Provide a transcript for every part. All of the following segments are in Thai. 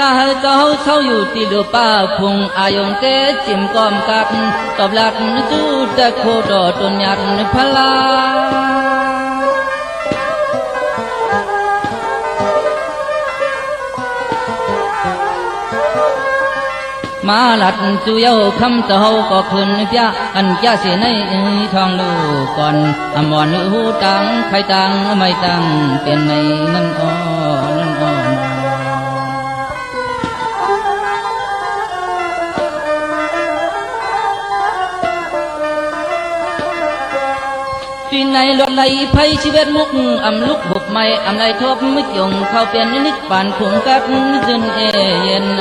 cả cháu sauอยู่ที่ดูป้าพุงอายงเตจิมกอมกัดตอบหลัดจูตะโคดอตุนยัดพลามาหลัดจูเย้าคำเจ้าก็ขึ้นเปียอันแก่เสียในทองดูก่อนอมรหูตังใครตังไม่ตังเป็นในนั่นอ้อนั่นอ้อปีในรถไหลไฟชีวิตมุกอำลุกบุกไม่อำไรทบมิจงเข้าเปลี่ยนนิดปานคงกัดจึนเย็นใน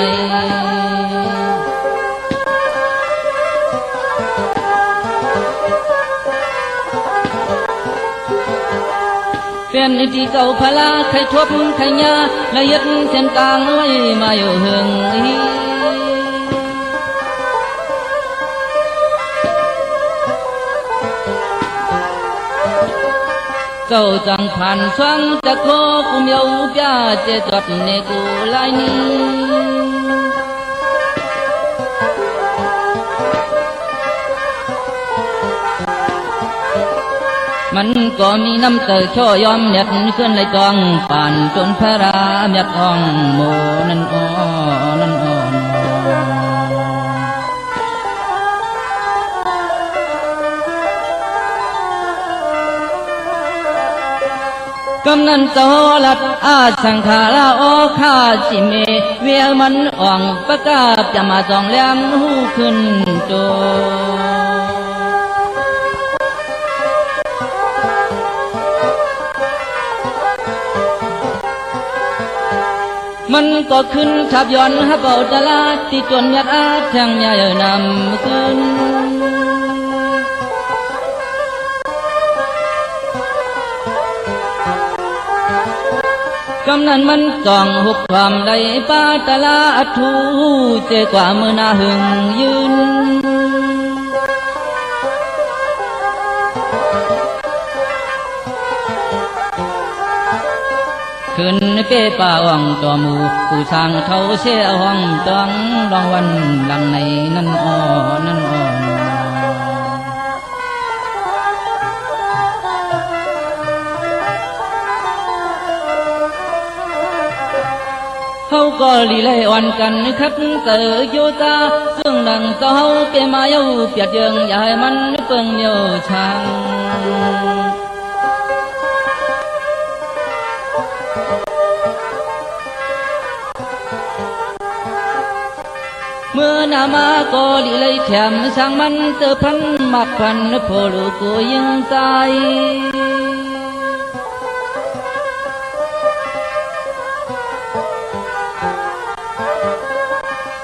เปลี่ยนที่เก่าพลาใครทบใครยาละเอียดเส้นกลางไว้มาอยู่หึงเจ้าจังผ่านสวงจะโคกุมเยาเปียเจจดในกูลายนี้มันก็มีน้ำเตยช่อยอมเน็ดขึ้นไหลจองป่านจนพระราเม็ดอ่องโมนั่นอ้อนั่นอ้อกำนันโตลัดอาสังขาราโอข้าสิเมเวียมันอ่องประกาศจะมาจองแหลมหูขึ้นโจมันก็ขึ้นขับย้อนฮับเอาตลาดที่จนยัดอาแทงยานำขึ้นกำนันมันจ้องหุบความใดป้าตลาดทูเจกว่ามือนาหึงยืนขึ้นเป้ป่าวังตัวมูผู้สร้างเท่าเสียห้องต้องรองวันหลังในนั่นอ้อนั่นอ้อเขาก็ลีไลอ่อนกันคัดเตอโยตาซึ่งดังเจ้าเปมาเย้าเปียดเยิงอย่าให้มันเปิงเย้าช่างเมื่อนามาก็ลีไลแถมช่างมันเตอพันมักพันโพลูกูยิงตาย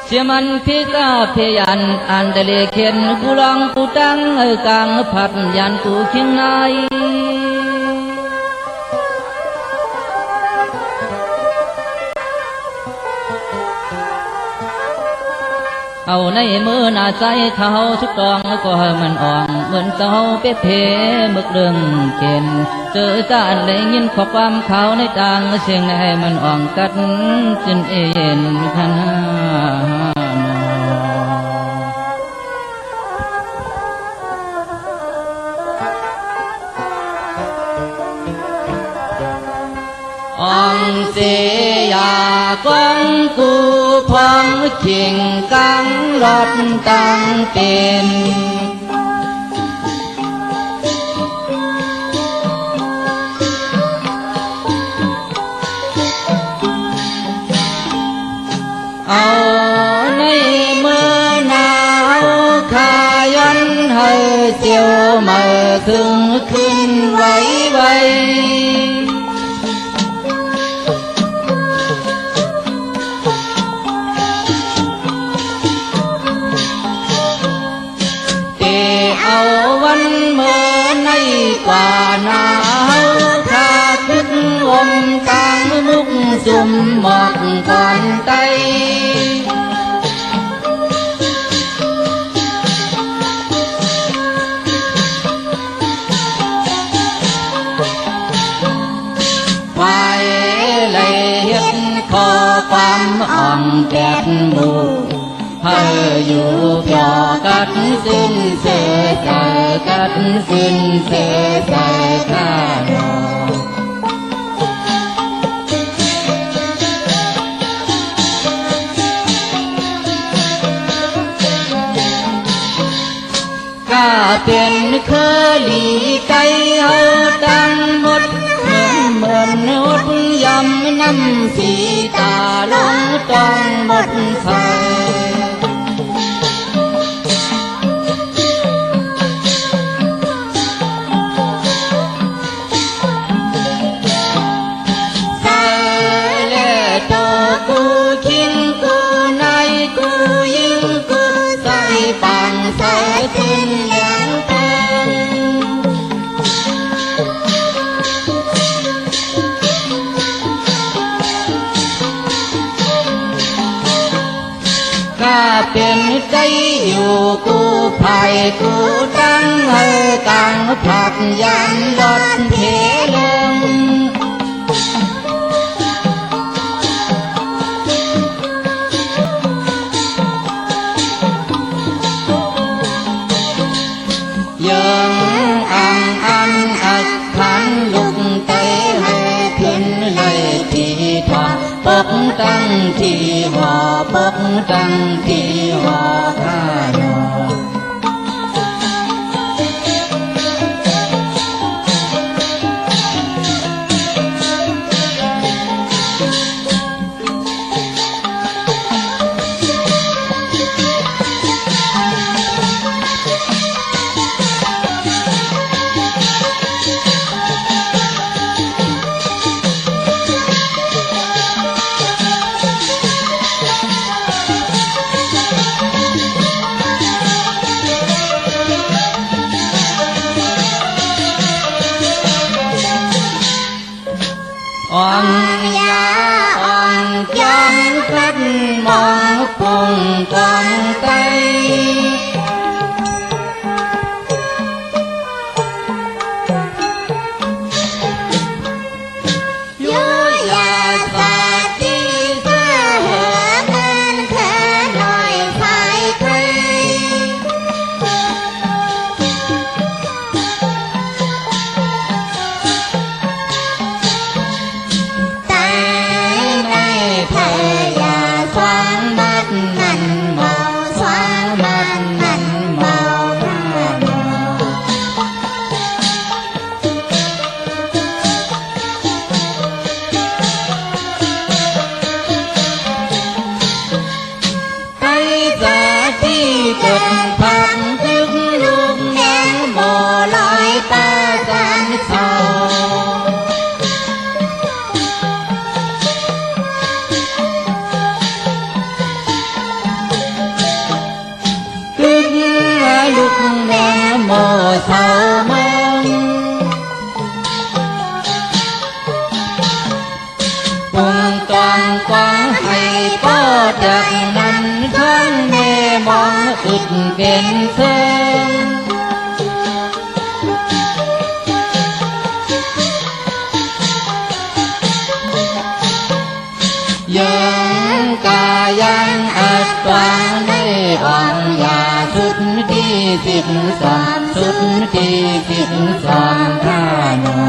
เสียมันพิกาพยันอันเดเลเข็นกูลองกูตั้งกลางพัดยันกูเคียงนายเอาในมือหน้าใจเท้าทุกตองก็ให้มันอ่องเหมือนเจ้าเป็ดเพมึกเรื่องเข็นเจอจานเลยยินข้อความเขาในต่างเสียงให้มันอ่องกัดจนเอ็นขนาอ่องเสียกองกูพองขิงกังรถตังเป็นเอาในมือหนาวขาย้อนให้เจียวมาขึ้นไว้กว่าหนาวข้าคึกอมกลางมุกสุ่มหมอกก่อนไตไฟเลยเฮ็ดคอความอ่อง đẹp mù hơi dù cho cắt xin sẽ cài cắt xin sẽ cài ca nhỏ ca tiền khơi lì cây hơ tăng một mượn hốt dầm năm xì tà lông trong một thời sai lệ tô cu chín cu nay cu yên cu sai bằng sai xin lẽnเป็นใจอยู่กูภายกูตั้งให้ต่างผักยันลดเทลงยังอันอักขันลุกเตะให้ขึ้นเลยที่ทอดปกตั้งที่หอปกตั้งที่หอข้าหนออ่อนยาอ่อนย้ำคัดมองคงกองไตยุยาสาธิเพื่อเหอเงินแค่หน่อยสายใครผักทึกลูกแหงโมลอยตาจันเศร้าทึกลูกแหงโมเศร้ามองปุ่งตองกวางให้ป้อจากนั้นท่านแม่มองอึดเป็นเชิงยังกายังอัดวางในอ่อนยาสุดที่13สุดที่13ข้าหนอ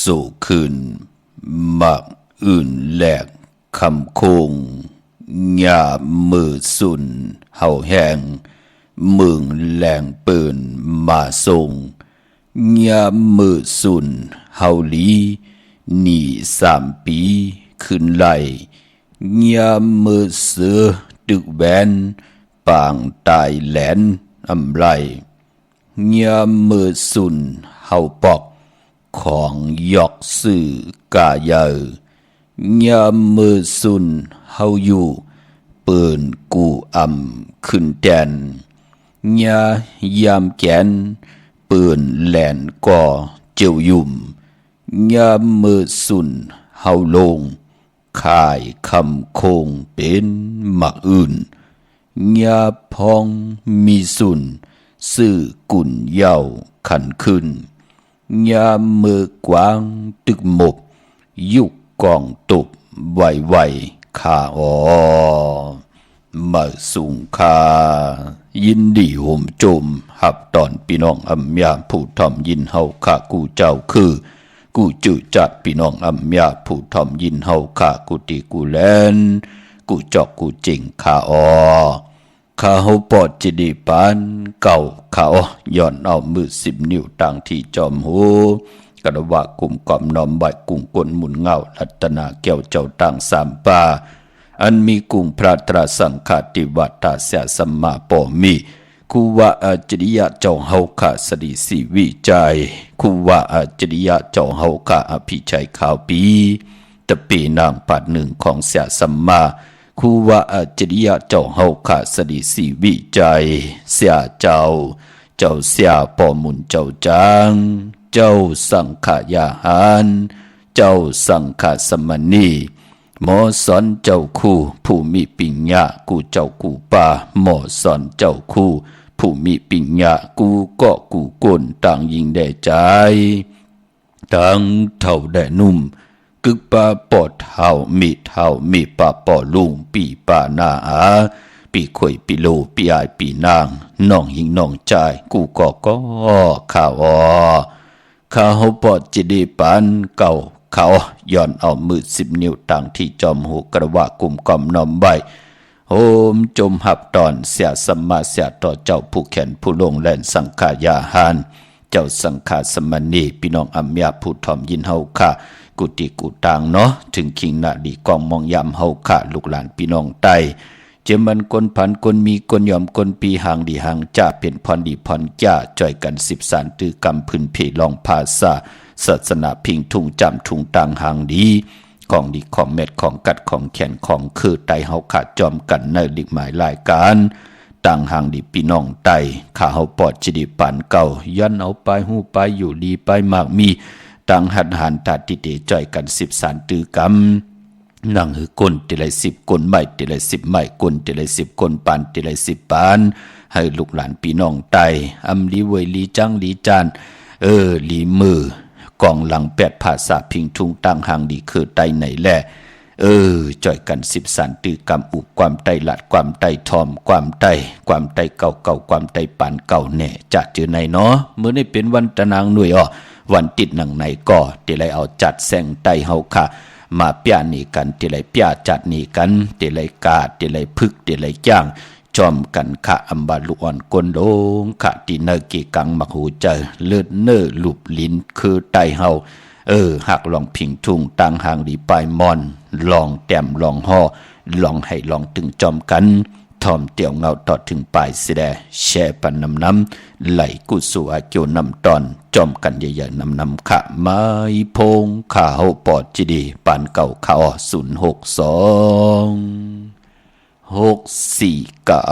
สู่คืนมักอื่นแหลกคำคงหยามือสุนเห่าแหงมึงแหลงปืนมาส่งหยามือสุนเห่าลีหนี3 ปีขึ้นไหลหยามือเสือตึกแบนปางตายแหลนอำไรยามมือสุนเฮาปอกของยอกสื่อกาเยอยามมือสุนเฮาอยู่เปิ่นกูขึ้นแดนยามแกนเปิ่นแหลนก่อเจียวยุ่มยามมือสุนเฮาลงขายคำคงเป็นหมักอื่นยาพองมีสุนสื่อกุ่นเย้าขันขึ้นยามมือกวางตึกหมบยุกกองตุบไหวขามาสุงคายินดีห่มโจมหับตอนพี่น้องอำยาผู้ทอมยินเฮาข้ากูเจ้าคือกูจืดจัดพี่น้องอำยาผู้ทอมยินเฮาข้ากูตีกูแลนกูจอกกูจริงข้าข้าเฮาปอดจิดีปานเก่าข้าย้อนเอามือ10 นิ้วต่างที่จอมหูกระว่ากุมกอมน้อมใบกุ้งกลหมุนเงารัตนาแก้วเจ้าต่าง3 ป่าอันมีกุ้งพระตราสังฆาติวัตตาเสียสัมมาปอมีคูว่าอาจริยะเจ้าเฮาข้าสดิสีวิจัยคูว่าอาจริยะเจ้าเฮาข้าอภิชัยข่าวปีตะปีนางปัด1ของเสียสัมมาคูว่าอาจริยะเจ้าเฮาข้าสดิสีวิจัยเสียเจ้าเสียปอมุนเจ้าจางเจ้าสังขายาหารเจ้าสังขสมณีหมอสอนเจ้าคู่ผู้มีปิญญากูเจ้ากูป่าหมอสอนเจ้าคู่ผู้มีปิญญากูก็กูกลต่างยิงได้ใจต่างเท่าได้นุ่มกึกป่าปอดเท่ามีป่าปอลุงปีป่านาปีข่อยปีโลปีอายปีนางน้องหิงน้องใจกูก็ข่าวข้าเฮาปอดจิดีปานเก่าเขาย้อนเอามือ10 นิ้วต่างที่จอมหูกระว่ากุมกอมน้อมใบโฮมจมหับตอนเสียสัมมาเสียต่อเจ้าผู้แขนผู้ลงแล่นสังขายาหารเจ้าสังฆาสมณีพี่น้องอัมยาผู้ทอมยินเฮาค่ะกุติกุต่างเนาะถึงคิงนาดีกองมองยามเฮาค่ะลูกหลานพี่น้องไตเจมันคนพันคนมีคนยอมคนปีหางดีหางจ้าเป็นพรดีพรจ้าจ่อยกัน10 สารตือกำพื้นเพลองภาษาศาสนาพิงทุ่งจำทุ่งต่างหางดีของดีของเม็ดของกัดของแขนของคือไตเฮาขาดจอมกันในลิกหมายรายการต่างหางดีพี่น้องไตข้าเฮาปอดจิดีปานเก่ายันเอาไปหูไปอยู่ดีไปมากมีต่างหันหันตาติเตจ่อยกัน10 สารตือกำนั่งหือกลติเลย10 กลไม่ติเลย10 ไม่กลติเลย10 กลปานติเลย10 ปานให้ลูกหลานพี่น้องไตอำลีเวยลีจังลีจานลีมือกองหลัง8 ภาษาพิงทุ่งต่างหางดีคือไตไหนแลจ่อยกัน10 สารตือกำอุกความไตหลัดความไตทอมความไตเก่าความไตปานเก่าแน่จะเจอในเนาะมื้อนี้เป็นวันตะนางหน่วยวันติดหนังในก็ติเลยเอาจัดแสงไตเฮาค่ะมาเปียนี่กันติเลยเปียจัดนี่กันติเลยกาติเลยพึกติเลยจ้างจอมกันขะอัมบาลุอ่อนกนโลงขะติเนกีกังมักหูเจอเลือดเนื้อหลุบลิ้นคือไตเฮาหักลองพิงทุ่งต่างหางดีปลายมอนลองแต้มลองห่อลองให้ลองตึงจอมกันทอมเตี่ยวเงาต่อถึงปลายเสดแช่ปันน้ำไหลกุสู่อาโจนำตอนจอมกันใหญ่ๆนำขะไม้พงข้าเฮาปอดจิดีปานเก่าข้า062 4 9 เ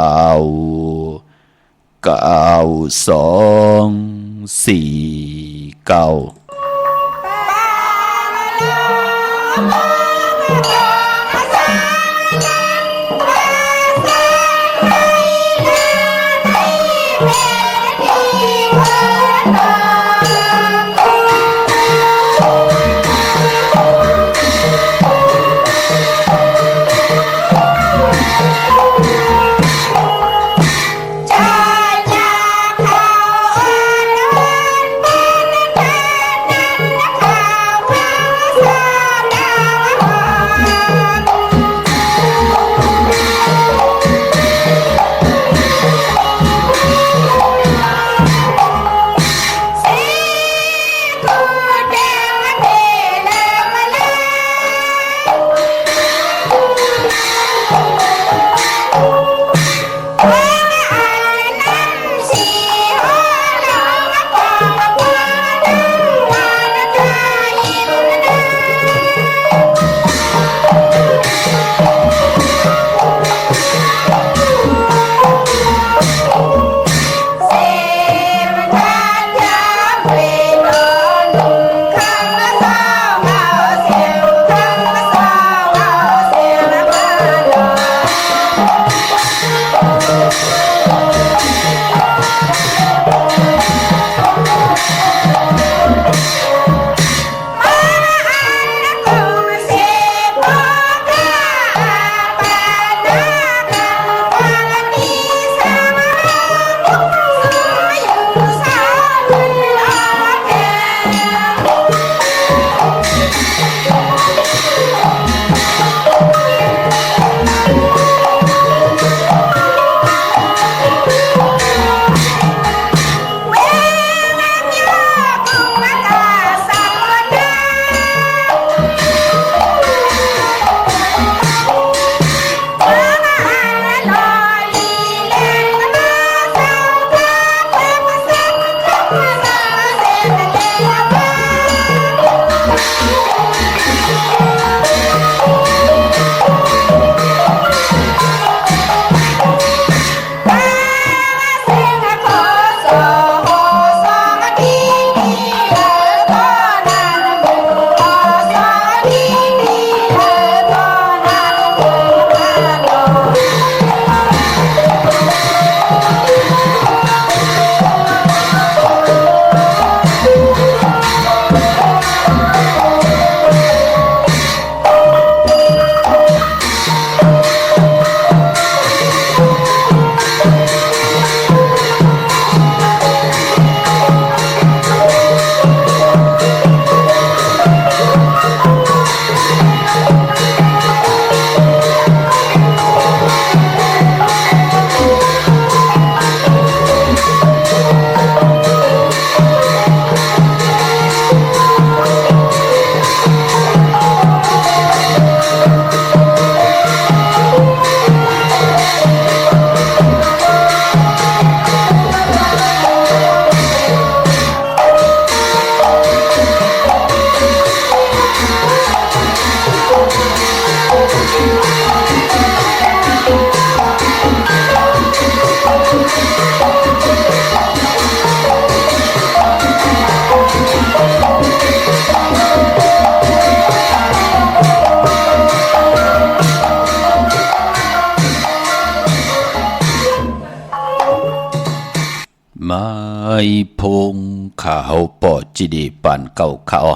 พงข่าวปอจีดีปานเก่าข่าว062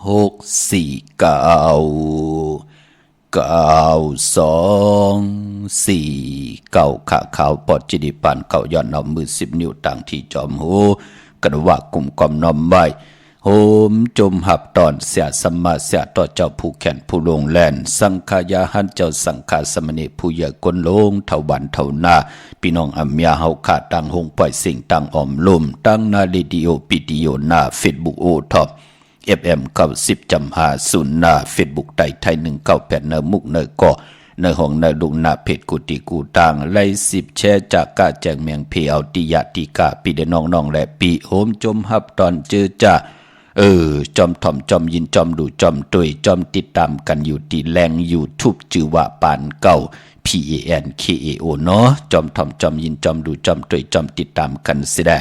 649 ข่าวปอจีดีปานเก่าย้อนเอามือ10 นิ้วต่างที่จอมหูกระว่ากลุ่มกอมน้อมไว้โหมจมหับตอนเสียสมมาเสียต่อเจ้าผู้แขนผู้ลงแลนสังขายาหันเจ้าสังฆาสมณีผู้ใหญ่กนลงเท่าบันเท่านาพี่น้องอัมยาเฮาขาดตังหงปล่อยสิ่งตังออมลุ่มตังนาเรดิโอปิดิโอนาเฟซบุ๊กโอท็อปFM 90.50นาเฟซบุ๊กไทย198เนมุกเนกอในห้องในลุงนาเพจกุติกูตังไล่10แชร์จากกาแจงเมียงเพเอาติยาติกาปีเดน้องและปีโหมจมหับตอนเจอจ่าจอมถ่อมจอมยินจอมดูจอมตุยจอมติดตามกันอยู่ที่แรง YouTube ชื่อว่าปานเก่า PANKAO เนาะจอมถ่อมจอมยินจอมดูจอมตุยจอมติดตามกันสิได้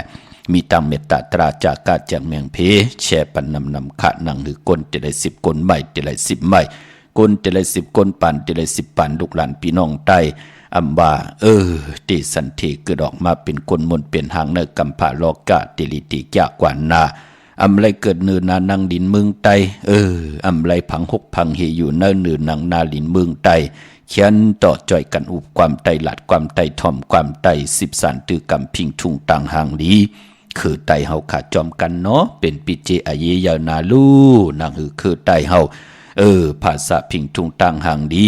มีตังเมตตาตราจากกาแจงเมียงเพแชร์ปันนำขะนังหือก้นติได้10ก้นใหม่ติได้10ใหม่ก้นติได้10ก้นปันติได้10ปันลูกหลานพี่น้องใต้อัมบาติสันเทเกิดออกมาเป็นคนมนเป็นหางเนกัมพาโลกะติลิติยากว่านาอำไรเกิดเนือนานังดินเมืองไตอำไรพังหกพังเฮอยู่เนือนังนาลินเมืองไตเขียนต่อจ่อยกันอุบความไตหลัดความไตถ่อมความไต10สันตือกำพิงทุ่งต่างหางลีคือไตเฮาขาดจอมกันเนาะเป็นปิเจอเยยานาลูนางคือไตเฮาภาษาพิงทุ่งต่างหางดี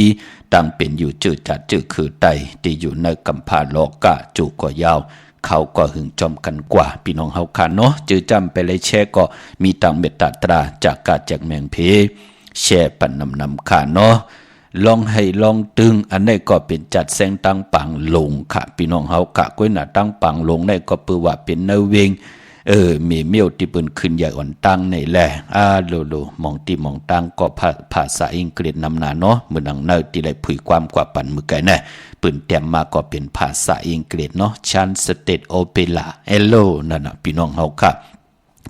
ตั้งเป็นอยู่จืดจัดจืดคือไตที่อยู่ในกัมพาโลกะจูก็ยาวเขาก็หึงจอมกันกว่าพี่น้องเฮาคันเนาะจือจำไปเลยแช่ก็มีตังเมตตาตราจากกาแจกแมงเพแช่ปันนำค่ะเนาะลองให้ลองตึงอันนี้ก็เป็นจัดแสงตั้งปังลงค่ะพี่น้องเฮากะก้อยหน้าตั้งปังลงได้ก็เปือว่าเป็นเนเวงมีเมียวที่เปิ้นขึ้นใหญ่อ่อนตั้งในแหละโลมองที่มองตั้งก็ภาษาอังกฤษนำหน้าเนาะเหมือนดังเนที่ได้ผุยความกว่าปันมือไกแน่ปืนเตรียมมาก็เป็นภาษาอังกฤษเนาะชันสเตทโอเปร่านั่นน่ะพี่น้องเฮาค่ะ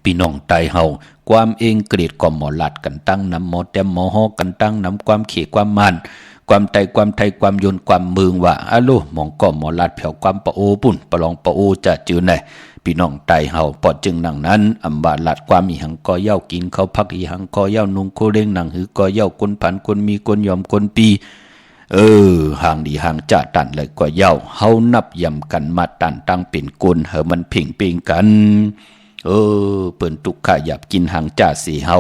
พี่น้องไตเฮาความอังกฤษก็หมอลัดกันตั้งนำหมอแต้มหมอฮอกันตั้งนำความเขความมันความไตความไทยความยนความเมืองว่ามองก็หมอลัดแผ่วความปะโอปุ่นประลองปะโอจะจือไหนพี่น้องไตเฮาปอดจึงนังนั้นอำบาลัดความอีหังก็เย้ากินเขาพักอีหังก็เย้านุงโคเร่งหนังหือก็เย้าคนผันคนมีคนยอมคนปีห่างดีห่างจ่าตันเลยก็เย้าเฮานับยำกันมาตันตั้งเป็นกลเหอมันเพ่งเป่งกันเปิ้นตุกขะหยับกินห่างจ่าสีเฮา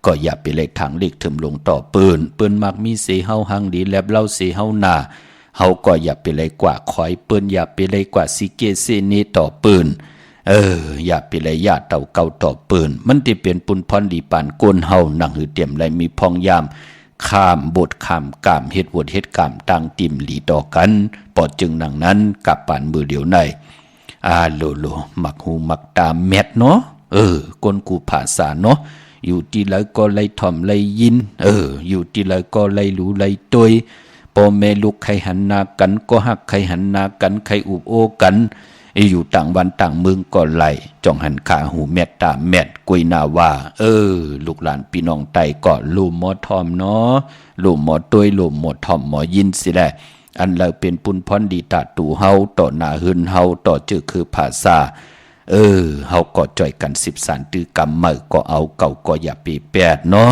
ก็อย่าไปเล็กทางเล็กถึมลงต่อเปิ้นมักมีสีเฮาห่างดีแลบเล่าสีเฮาหน้าเฮาก็อย่าไปเลยกว่าคอยเปิ้นอย่าไปเลยกว่าสิเกเซนีต่อปืนอย่าไปเลยญาติเต่าเก่าต่อปืนมันที่เป็นปุนพรดีปานก้นเฮานั่งหือเตรียมไรมีพองยามข้ามบทข้ามกามเฮ็ดวดเฮ็ดกามต่างติ่มหลีต่อกันปอดจึงนั่งนั้นกับปานมือเดียวในโลมักหูมักตาแมทเนาะก้นกูภาษาเนาะอยู่ที่ไรก็ไล่ถ่อมไล่ยินอยู่ที่ไรก็ไล่รู้ไล่ตวยพ่อแม่ลูกใครหันหน้ากันก็หักใครหันหน้ากันใครอุบโอกันอยู่ต่างวันต่างเมืองก็ไหลจ้องหันขาหูแมตตาแมตกุยนาว่าลูกหลานพี่น้องไตก็ลูมหมอทอมเนาะลูมหมอตวยลูมหมอทอมหมอยินสิแหละอันเราเป็นปุนพรดีตาตูเฮาต่อหน้าหืนเฮาต่อจื่อคือภาษาเฮาก็จ่อยกัน10สารตือกำเมก็เอาเก่าก็อย่าปีแปดเนาะ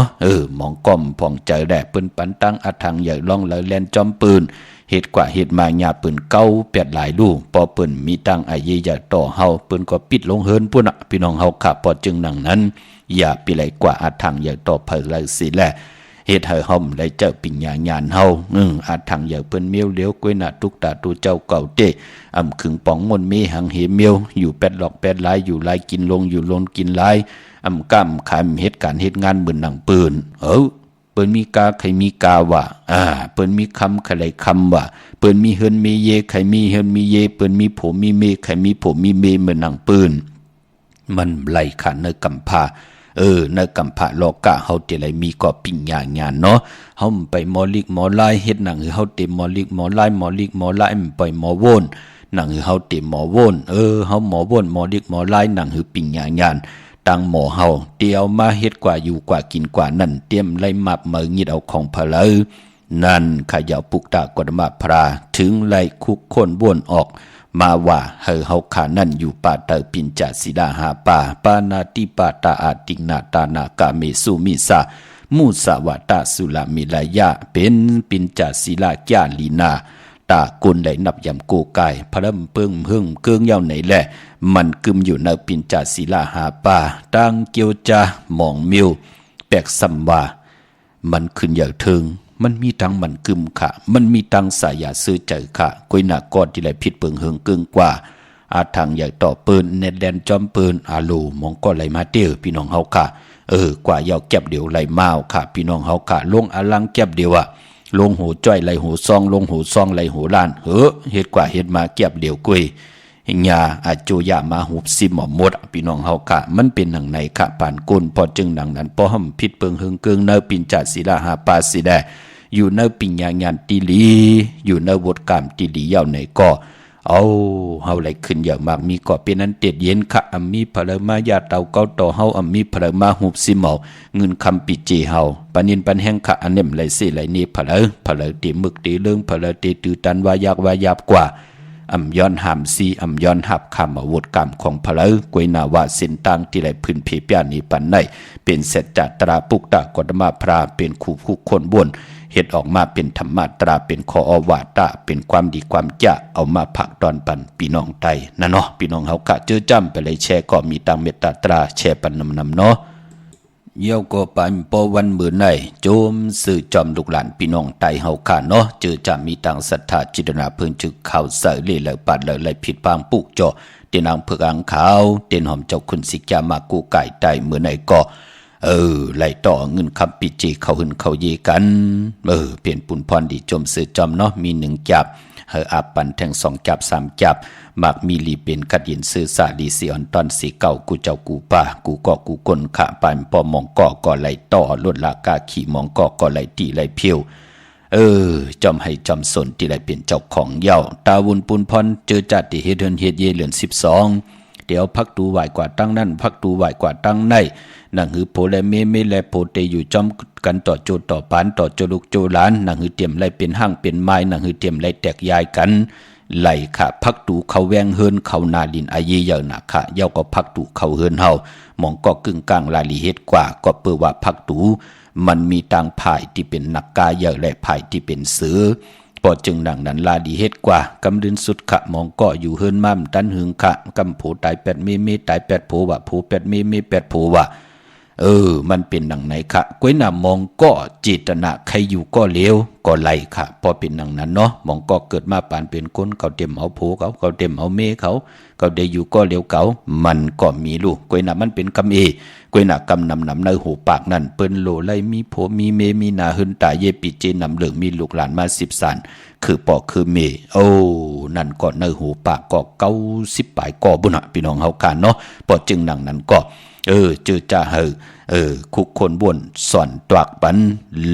มองก้อมพองใจแดดเปิ้นปันตั้งอัทางใหญ่ล่องแล้วแลนจอมปืนเฮ็ดกว่าเฮ็ดมาหยาปืนเก้าแปดหลายลูกพอเปิ้นมีตั้งอาเยอย่าต่อเฮาเปิ้นก็ปิดลงเฮินพุ่นพี่น้องเฮาขับพอจึงนังนั้นอย่าปีไหลกว่าอัทางใหญ่ต่อเพิ่นเลยสิแลเฮ็ดให้ห่มได้เจ้าปิญญาญาณเฮาอาทางใหญ่เปิ้นเมียวเลี้ยวก้วยหน้าทุกตาตูเจ้าเก่าเตอำขึงป่องมนมีหังเหเมียวอยู่แปดหลอกแปดหลายอยู่หลายกินลงอยู่ลนกินหลายอำก้ำขายเฮ็ดการเฮ็ดงานเหมือนหนังปืนเปิ้นมีกาใครมีกาว่าเปิ้นมีคำใครคำว่าเปิ้นมีเฮินมีเยใครมีเฮินมีเยเปิ้นมีผมมีเมใครมีผมมีเมเหมือนหนังปืนมันไหลขันในกำพาในกำพาโลกะเฮาเตไหลมีก็ปิญญาญาณเนาะเฮาไปหมอลิกหมอลายเฮ็ดหนังเฮาเตหมอลิกหมอลายหมอลิกหมอลายไปหมอโวนหนังเฮาเตหมอโวนเฮาหมอโวนหมอลิกหมอลายหนังปิญญาญาณตังหมอเฮาเตียวมาเฮ็ดกว่าอยู่กว่ากินกว่านั่นเตรียมไล่มับมืองิดเอาของพะเลนั่นขยาวปุกตากดมาพราถึงไล่คุกคนบ้วนออก มาว่าเฮาขานั่นอยู่ป่าเตอปินจาศิลาหาป่าปานาติปาตาอาติงนาตานากาเมสุมิสามุสาวาตาสุลามิลายะเป็นปินจาศิลาญาลีนาตากุลไหลนับยำโกกายพระเปิงหึงเกืองเย้าไหนแหละมันกึมอยู่ในปินจาศิลาหาป่าตังเกียวจาหมองมิวแปกสัมวามันขึ้นอย่างเทิงมันมีตังมันกึมค่ะมันมีตังสายาซื้อใจค่ะก้อยหน้ากอดที่ไหลผิดเปิงหึงเกืองกว่าอาทางใหญ่ต่อปืนเน็ตแลนจอมปืนอาลูมองก็ไหลมาเตี้ยพี่น้องเฮาค่ะกว่าเยาแก็บเดียวไหลมาวค่ะพี่น้องเฮาค่ะลงอลังแก็บเดียวอะลงหูจ้อยไหลหูซองลงหูซองไหลหูล้านเฮ็ดกว่าเฮ็ดมาแก็บเดียวกุยญาอาโจยามาหุบซิหมอหมดพี่น้องเฮาค่ะมันเป็นหนังไหนค่ะปานกุลพอจึงดังนั้นพอห่มผิดเปิงหึงเกิงเนอปินจัดศิลาหาปาสิแดอยู่เนอปิญญาญาณติลีอยู่เนอบทกรรมติลีเย้าไหนก็เอาเฮาไหลขึ้นอย่างมากมีก็เป็นนั้นเต็ดเย็นค่ะอัมมีพลมายาเตาเก้าต่อเฮาอัมมีพลมาหุบซิหมอเงินคำปิเจเฮาปานินปันแห้งค่ะอันเนมไหลเสไหลนี้พลตีมึกตีเรื่องพลตีตือตันวายากวายาบกว่าอำย้อนหามซีอำย้อนหับคำอาวุธกรรมของพลกวยนาวาสินตังที่ไหลพื้นเพปยานีปันในเป็นเศษจัตราปุกตะกฎมาพราเป็นคู่คู่คนบนเฮ็ดออกมาเป็นธรรมะตราเป็นคออวาตะเป็นความดีความจะเอามาผักตอนปันพี่น้องไทยนะเนาะพี่น้องเฮากะเจอจ้ำไปเลยแชร์ก็มีตังเมตตาตราแชร์ปันนำเนาะเยี่ยวก็ปันปอวันมือในโจมสื่อจอมลูกหลานพี่น้องไตเฮาค่ะเนาะเจอจะมีตังศรัทธาจิตนาเพิ่งจึกข่าวเสยเล่เลยปัดเลยไหลผิดปางปุกจ่อเตียนางเผือกอังขาวเตียนหอมเจ้าคุณสิกามากูไก่ไตมือในก็ไหลต่อเงินคำปิจีเขาหึนเขาเยกันเปลี่ยนปุ่นพรดีจมสื่อจอมเนาะมี1จับอาปันแทง2จับ3จับมักมีลีเป็นกัดยินซื้อสาดีสีอ่อนตอนสีเก่ากูเจ้ากูป่ากูก็กูกลขะปานปอมองก็ไหลต่อลดลากาขี่มองก็ไหลตีไหลเพียวจอมให้จอมสนที่ไหลเป็นเจ้าของเย้าตาวุนปุนพรเจอจัดที่เฮ็ดเฮ็ดเยเหลือน12เดี๋ยวพักตูไหวกว่าตั้งนั่นพักตูไหวกว่าตั้งในหนังหือโพและเมและโพเตอยู่จอมกันต่อโจต่อปานต่อโจลุกโจล้านหนังหือเตรียมไหลเป็นห้างเป็นไม้หนังหือเตรียมไหลแตกยายกันไหลค่ะพักตูเขาแวงเฮินเขานาดินอายีเยอะนะค่ะเย้าก็พักตูเขาเฮินเฮามองก็กึ่งกลางลาลีเฮ็ดกว่าก็เปื้อว่าพักตูมันมีต่างภายที่เป็นนักกาเยอะและภายที่เป็นเสือพอจึงดังนั้นลาดีเฮ็ดกว่ากำดินสุดขะมองก็อยู่เฮินมั่มตันหึงขะกำโผตาย8เมตาย8โผว่าโผ8เม8โผว่ามันเป็นดังไหนค่ะก้อยหน้ามองก็เจตนาใครอยู่ก็เลวก็ไหลค่ะพอเป็นดังนั้นเนาะมองก็เกิดมาปานเป็นคนเขาเต็มเอาโผเขาเต็มเอาเมเขาได้อยู่ก็เลวเขามันก็มีลูกก้อยหน้ามันเป็นกำก้อยหน้ากำนำในหูปากนั่นเปิ้นโลไลมีโผมีเมมีนาหึนตาเยปิเจนำเหลืองมีลูกหลานมา10สันคือปอคือเมนั่นก็ในหูปากก็90ปลายก็บุญพี่น้องเฮากันเนาะพอจึงดังนั้นก็เจอจ่าคุกคนบ่นสอนตวักปัน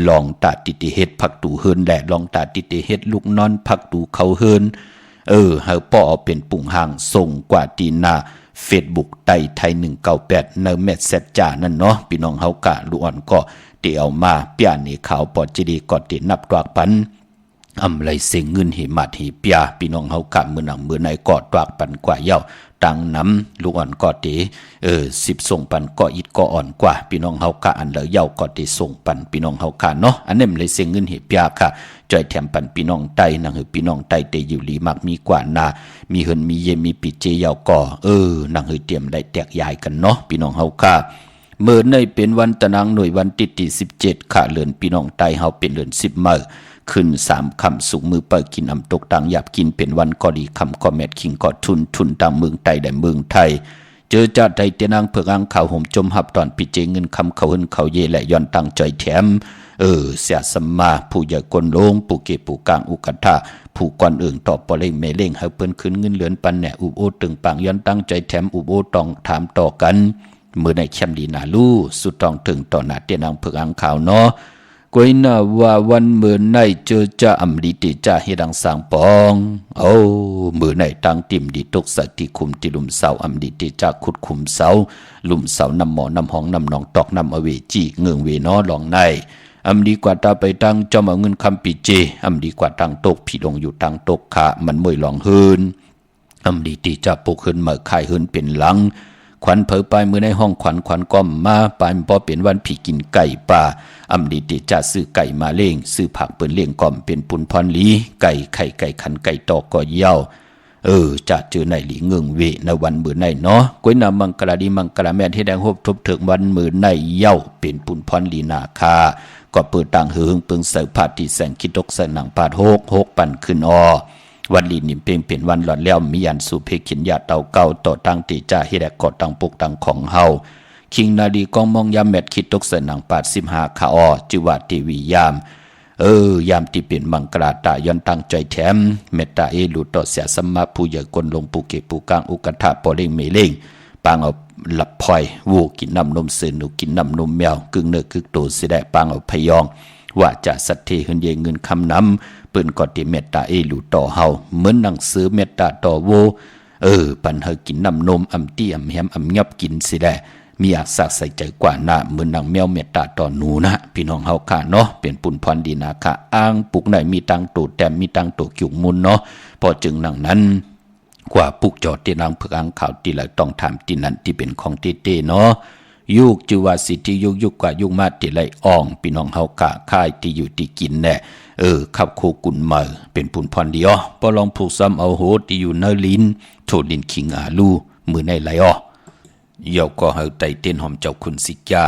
ลองตาติติเฮ็ดพักตูเฮินแหละลองตาติติเฮ็ดลูกนอนพักตูเขาเฮินเฮาป้อเอาเป็นปุ่งห่างส่งกว่าตีนาFacebook ไต้ไทย198ในเมสเซจจ่านั่นเนาะพี่น้องเฮากะลูกอ่อนก็เตียวมาเปียนี่ขาวปอจิดีก็ตินับตวักปันอำไรเสงเงินหิมัดหิเปียพี่น้องเฮากะมื้อหนังมื้อในกอดตวักปันกว่าเย้าตังน้ำลูกอ่อนก็ตี10ส่งปันก็อิดก็อ่อนกว่าพี่น้องเฮากะอันเหลือเย้าก็ตีส่งปันพี่น้องเฮากะเนาะอันนี้มันเลยเสียเงินเหียเปียค่ะจ่อยแถมปันพี่น้องไตนังหือพี่น้องไตเตอยู่ลีมักมีกว่านามีเฮินมีเยมีปิเจเย้าก็นังหือเตรียมได้แตกยายกันเนาะพี่น้องเฮากะเมื่อในเป็นวันตะนางหน่วยวันที่17ค่ะเลือนพี่น้องไตเฮาเป็นเลือน10มื้อขึ้น3คำสูงมือเปิดกินอำตกต่างหยาบกินเป็นวันก็ดีคำก็แมดคิงก็ทุนต่างเมืองไทยได้เมืองไทยเจอจัดไดเตนางเผือกอังข่าวห่มจมหับตอนปิเจเงินคำเขาเฮินเขาเยและย้อนตังใจแถมเสียสมมาผู้ใหญ่กนลงผู้เก็บผู้กลางอุกัฏฐะผู้ก่อนต่อปอเล่งเมเล่งให้เปิ้นขึ้นเงินเหลือนปันแหนอุบโอตึงปังย้อนตั้งใจแถมอุบโอต้องถามต่อกันมือในแคมดีนาลูสุดต้องถึงต่อหน้าเตนางเผือกอังข่าวเนาะกวยน่าว่าวันเมื่อในเจอจะอำลิติจะเฮดังสางปองเมื่อในตังติมดีตกสักที่คุมที่ลุมเสาอำลิติจะขุดคุมเสาลุมเสานำหมอนำห้องนำหนองตอกนำอเวจีเงืองเวนอหลองในอำดีกว่าตาไปตังจอมเอาเงินคำปีเจอำดีกว่าตังตกผีลงอยู่ตังตกขามันมวยหลองเฮิน ดีตีจะปลุกขึ้นเมื่อไข่ขึ้นเป็นหลังขวัญเผอไปมือในห้องขวัญก้อมมาปายพอเป็นวันผีกินไก่ป่าดีตีจะซื้อไก่มาเลี้ยงซื้อผักเปิ้นเลี้ยงก้อมเป็นปุนพรลีไก่ไข่ไก่ขันไก่ตอกก็เย้าจะเจอในหลีเงืองเวในวันมือในเนาะก้อยนำมังกรดีมังกรแม่ที่แดงหบทบถึงวันมือในเย้าเป็นปุนพรลีนาคาก็เปิดต่างเฮืองเปิงเสือผาที่แสงคิดดกเสือหนังผาดหกปั่นขึ้นวันลีนิมเพ่งเป็นวันหลอดแล้วมียันสู่เพขินยาเตาเก่าต่อตั้งตีจ่าเฮแดกกอดตั้งปุกตั้งของเฮาคิงนาดีกองมองยามแมดคิดตกเสนังปาด15ขาจิวาทีวียามยามที่เป็นมังกราตาย้อนตั้งใจแถมเมตตาลุต่อเสียสมมาผู้ใหญ่กลลงปูเกปูกลางอุกทาปอเล่งเมเล่งปางเอาหลับพลอยวูกินน้ำนมเสือหนูกินน้ำนมแมวกึ่งเนื้อกึ่งตัวสิได้ปางเอาพยองว่าจะสัตเทหึนเยเงินคำน้ำปืนกอติเมตตาลุต่อเฮาเหมือนหนังสือเมตตาต่อโวปันเฮกินน้ำนมตี้แฮมยับกินสิได้มีอยากสักใส่ใจกว่าหน้าเหมือนนางแมวเมตตาต่อหนูนะพี่น้องเฮาค่ะเนาะเป็นปุ่นพรดีนาค่ะอ้างปุกไหนมีตังตูแต้มมีตังตูกิวมุนเนาะพอจึงหนังนั้นกว่าปุกจอดตีนางเพื่ออ้างข่าวตีไหลต้องถามตีนั้นที่เป็นของเต้เนาะยุกจิวาสิที่ยุกกว่ายุกมาตีไหลอ่องพี่น้องเฮาค่ะค่ายที่อยู่ที่กินแน่ขับโคกุนมาเป็นปุ่นพรดีพอลองผูกซ้ำเอาโหที่อยู่เนลินโทดินคิงอาลูมือในไหลเยาก็เฮาไตเต้นหอมเจ้าคุณสิกา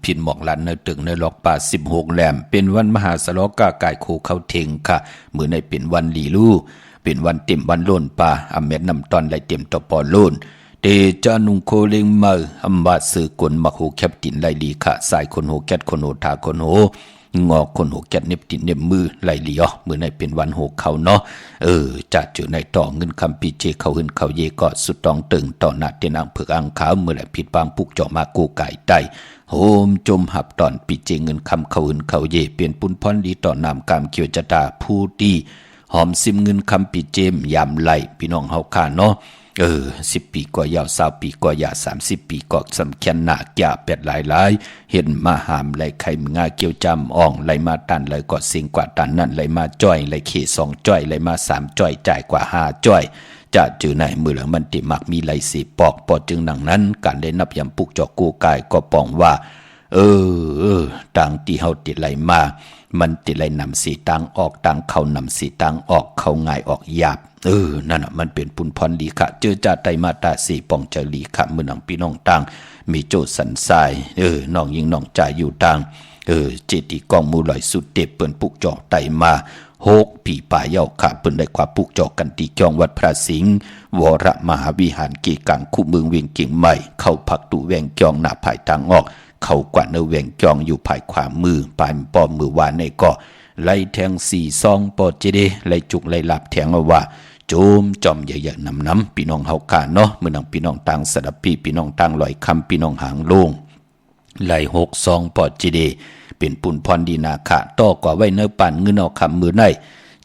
พินหมอกลันในตึกในล็อกป่า16แหลมเป็นวันมหาสลกากายโคเข้าเทงค่ะมื้อในเป็นวันลีลู่เป็นวันเต็มวันโลนป่าอำเม็ดนำตอนไหลเต็มตอปอโลนเตจานุงโคเลงมาอำบาสือกลมักโหแคบตินไหลลีค่ะสายคนโหแคทคนโหทาคนโหงอคนโหแกดเน็บตินเน็บมือไหลลีมื้อในเป็นวันโหเขาเนาะจัดเจอในต่อเงินคำปีเจเขาหึนเขาเยก็สุดตองตึงต่อหน้าเตนางเผือกอังขาวเมื่อไหร่ผิดบางปุกเจาะมากูไก่ไตโฮมจมหับตอนปีเจเงินคำเขาหึนเขาเยเปลี่ยนปุนพรดีต่อนามกามเขียวจตาผู้ดีหอมซิมเงินคำปีเจมยามไหลพี่น้องเฮาค่ะเนาะ10 ปีกว่ายาว20 ปีกว่ายา30 ปีก็สำคัญหนักยาเป็ดหลายเห็นมาหามไหลไข่งาเกี่ยวจำอ่องไหลมาตันไหลก็เสียงกว่าตันนั่นไหลมาจ้อยไหลเข2จ้อยไหลมา3จ้อยจ่ายกว่า5จ้อยจะจือในมือหลังมันติมักมีไหลสีปอกปอจึงหนังนั้นการได้นับยำปุกจอกกูกายก็ปองว่าต่างที่เฮาติดไหลมามันติดไหลนำสีตังออกตังเข้านำสีตังออกเข้าง่ายออกหยาบนั่นน่ะมันเป็นปุนพรลีค่ะเจอจ่าไตมาตาสีป่องเจลีค่ะมือหนังพี่น้องตังมีโจสันทรายน้องยิงน้องจ่ายอยู่ตังเจติกองมูลอยสุดเต็บเปิ้นปุกจอกไตมา6 ปีป่าเย้าค่ะเปิ้นได้ความปุกจอกกันตีจองวัดพระสิงห์วรมหาวิหารกีกังคู่เมืองเวียงเก่งใหม่เข้าพักตุแวงจองหน้าภายทางออกเข้ากว่าเนเวียงจองอยู่ภายขวามือปลายป้อมมือวานในก็ไล่แทง4 ซองปอเจเดไล่จุกไล่หลับแทงเอาว่าโจมจอมใหญ่ๆน้ำพี่น้องเฮาค่ะเนาะมื้อนังพี่น้องต่างสดับพี่น้องต่างลอยคำพี่น้องหางโลงไล่6 ซองปอเจเดเป็นปุ่นพรดีนาค่ะต่อกว่าไว้เนื้อปั่นเงินเอาคำมือใน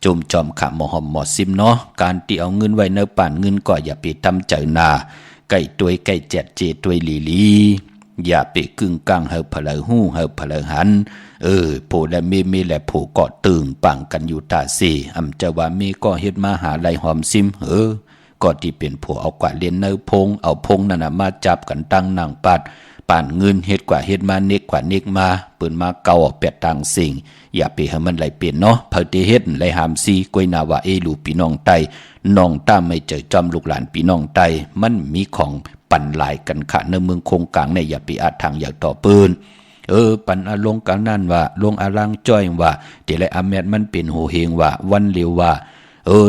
โจมจอมค่ะหมอหอมหมอซิมเนาะการที่เอาเงินไว้เนื้อปั่นเงินก็อย่าไปทำใจนาไก่ตัวยไก่แจดเจตัวยลีอย่าไปกึ่งกลางเฮาพะเลหู้เฮาพะเลหันโผและมีและโผเกาะตึงปังกันอยู่ตาสีอำจะว่ามีก็เฮ็ดมาหาไหลหอมซิมก็ที่เป็นโผเอากว่าเลียนเนื้อพงเอาพงนั่นน่ะมาจับกันตั้งนางปัดป่านเงินเฮ็ดกว่าเฮ็ดมาเน็กกว่าเน็กมาเปิ้นมาเก่าเป็ดต่างสิ่งอย่าไปให้มันไหลเปลี่ยนเนาะเพิ่นได้เฮ็ดไหลหามซีกวยนาวาลูพี่น้องไตน้องตามไม่เจอจอมลูกหลานพี่น้องไตมันมีของปั่นหลายกันค่ะในเมืองคงกลางในอย่าไปอาจทางอย่างต่อปืนปันอาลงกันนั่นว่าลงอาลังจ้อยว่าเตไรอเมดมันเป็นโหเฮงว่าวันเร็วว่า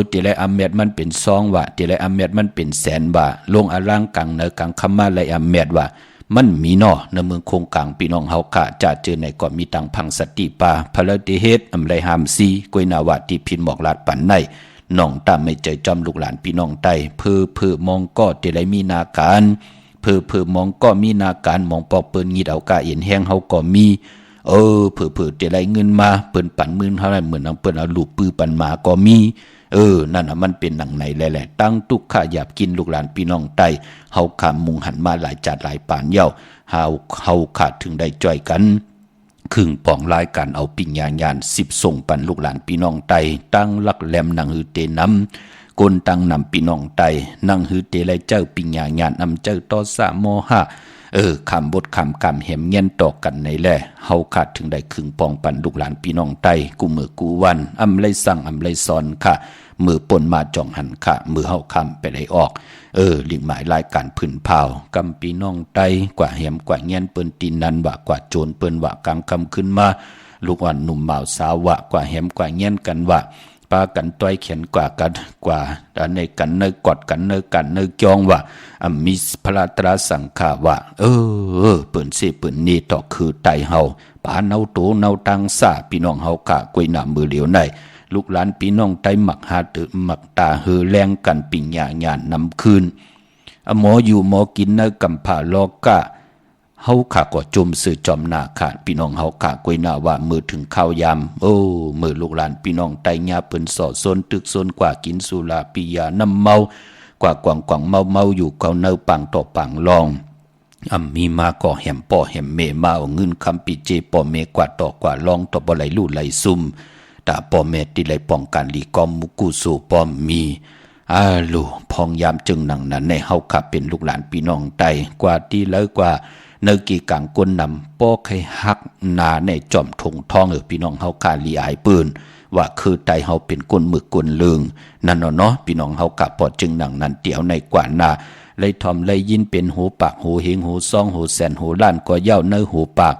เตไรอเมดมันเป็นซองว่าเตไรอเมดมันเป็นแสนว่าลงอาลังกังเนกังคำมาไรอเมดว่ามันมีเนาะในเมืองคงกลางพี่น้องเฮาค่ะจะเจอในก็มีตังพังสติปาพลเดเฮ็ดอำไรหามซีกวยนาวาที่พินหมอกลาดปันในน้องตามไม่เจอจอมลูกหลานพี่น้องไตเพื่อมองก็เตไรมีนาการเพื่อมองก็มีนาการมองปอกเปิ้นงีดเอากาเอ็นแห้งเฮาก็มีเพื่อเตไรเงินมาเปิ้นปั่นมื่นเท่าไรเหมือนนางเปิ้นเอาลูกปื้อปั่นมาก็มีนั่นน่ะมันเป็นหนังไหนแหละตั้งทุกข้าหยาบกินลูกหลานพี่น้องไตเฮาขามมุงหันมาหลายจัดหลายปานเย้าเฮาขาดถึงได้จ่อยกันครึ่งป่องรายการเอาปิ่งยาน10ส่งปันลูกหลานพี่น้องไตตั้งลักแหลมหนังหือเตน้ำ กลตังนำพี่น้องไตนั่งหือเตไลเจ้าปิญญาญาณอำเจ้าต่อสะโมหะคำบทคำกำแหมเงี้ยนต่อกันในแลเฮาขาดถึงได้ขึงปองปันลูกหลานพี่น้องไตกูมือกูวันอำไลสั่งอำไลสอนค่ะมือปนมาจ่องหันค่ะมือเฮาคำไปได้ออกหลิงหมายรายการพื้นเผากำพี่น้องไตกว่าแหมกว่าเงี้ยนเปิ้นตีนนันว่ากว่าโจรเปิ้นว่ากลางคำขึ้นมาลูกอ่อนหนุ่มบ่าวสาวว่ากว่าแหมกว่าเงี้ยนกันว่าปากันต้อยเขียนกว่ากันกว่าในกันเนกอดกันเนกันเนจองว่ามีพระตราสังฆาว่าเปิ่นสิเปิ่นนี่ต่อคือไตเฮาปาเนาโตเนาตังสาพี่น้องเฮากะกวยหน้ามือเหลียวในลูกหลานพี่น้องไตหมักหาตึหมักตาเฮอแรงกันปิญญาญาณนำคืนหมออยู่หมอกินเนกำผาลอกะเฮาขาก็จมสื่อจอมหน้าขาดพี่น้องเฮากะกวยหน้าว่ามือถึงข้าวยามมือลูกหลานพี่น้องไตญาเปิ้นสอดซนตึกซนกว่ากินสุราปิยาน้ำเมากว่ากว่างกว่างเมาอยู่เกาเนอปังต่อปังลองมีมาก่อแหมป่อแหมเมมาเอาเงินคำปีเจป่อเมกว่าต่อกว่าลองต่อบ่ไหลลู่ไหลซุ่มตาป่อเมติไหลป้องกันลีกอมมุกุสู่ป้อมมีลูพองยามจึงหนังนั้นในเฮาขับเป็นลูกหลานพี่น้องไตกว่าที่แล้วกว่าเนกีกังก้นนำป้อไข่ฮักนาในจอมทงทองพี่น้องเฮาคาลีอายปืนว่าคือไตเฮาเป็นก้นมึกก้นลึงนั่นเนาะพี่น้องเฮากะปอดจึงหนังนั้นเตียวในกว่านาเลยทอมเลยยินเป็นหูปากหูเฮงหูซองหูแสนหูล้านก็เย้าเนื้อหูปาก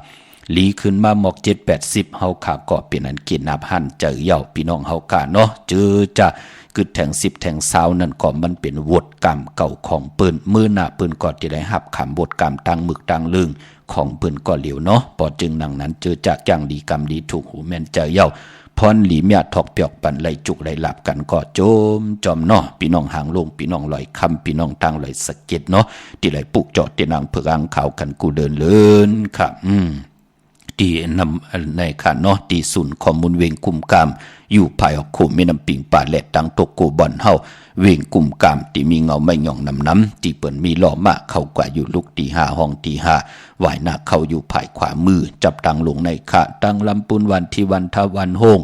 หลีขึ้นมาหมอก7-80เฮาขาก็เป็นอันกินนับหันเจอเย้าพี่น้องเฮากะเนาะเจอจะกึดแทง10แทง20นั่นก็มันเป็นวดกรรมเก่าของปืนมือหน้าปืนก็จะได้หับคำบทกรรมตังมึกตังลึงของปืนก็เหลียวเนาะปอจึงหนังนั้นเจอจากอย่างดีกรรมดีถูกหูแม่นเจอเย้าพรหลีเมียทอกเปียกปันไหลจุกไหลหลับกันก็โจมจอมเนาะพี่น้องหางลงพี่น้องลอยคำพี่น้องทางลอยสะเก็ดเนาะที่ไหลปุกจอดที่นางเผือกางขาวกันกูเดินเลินค่ะที่นำในค่ะเนาะที่ศูนย์ข้อมูลเวงกุมกามอยู่ภายออกโคมีน้ำปิงป่าแหลดดังตกโกบอนเฮาเวงกุมกามที่มีเงาไม่หย่องน้ำที่เปิ่นมีล้อมาเข้ากว่าอยู่ลูกตี5ห้องตี5ไหวหน้าเข้าอยู่ภายขวามือจับตังลงในค่ะตังลำปูนวันที่วันทวันโฮง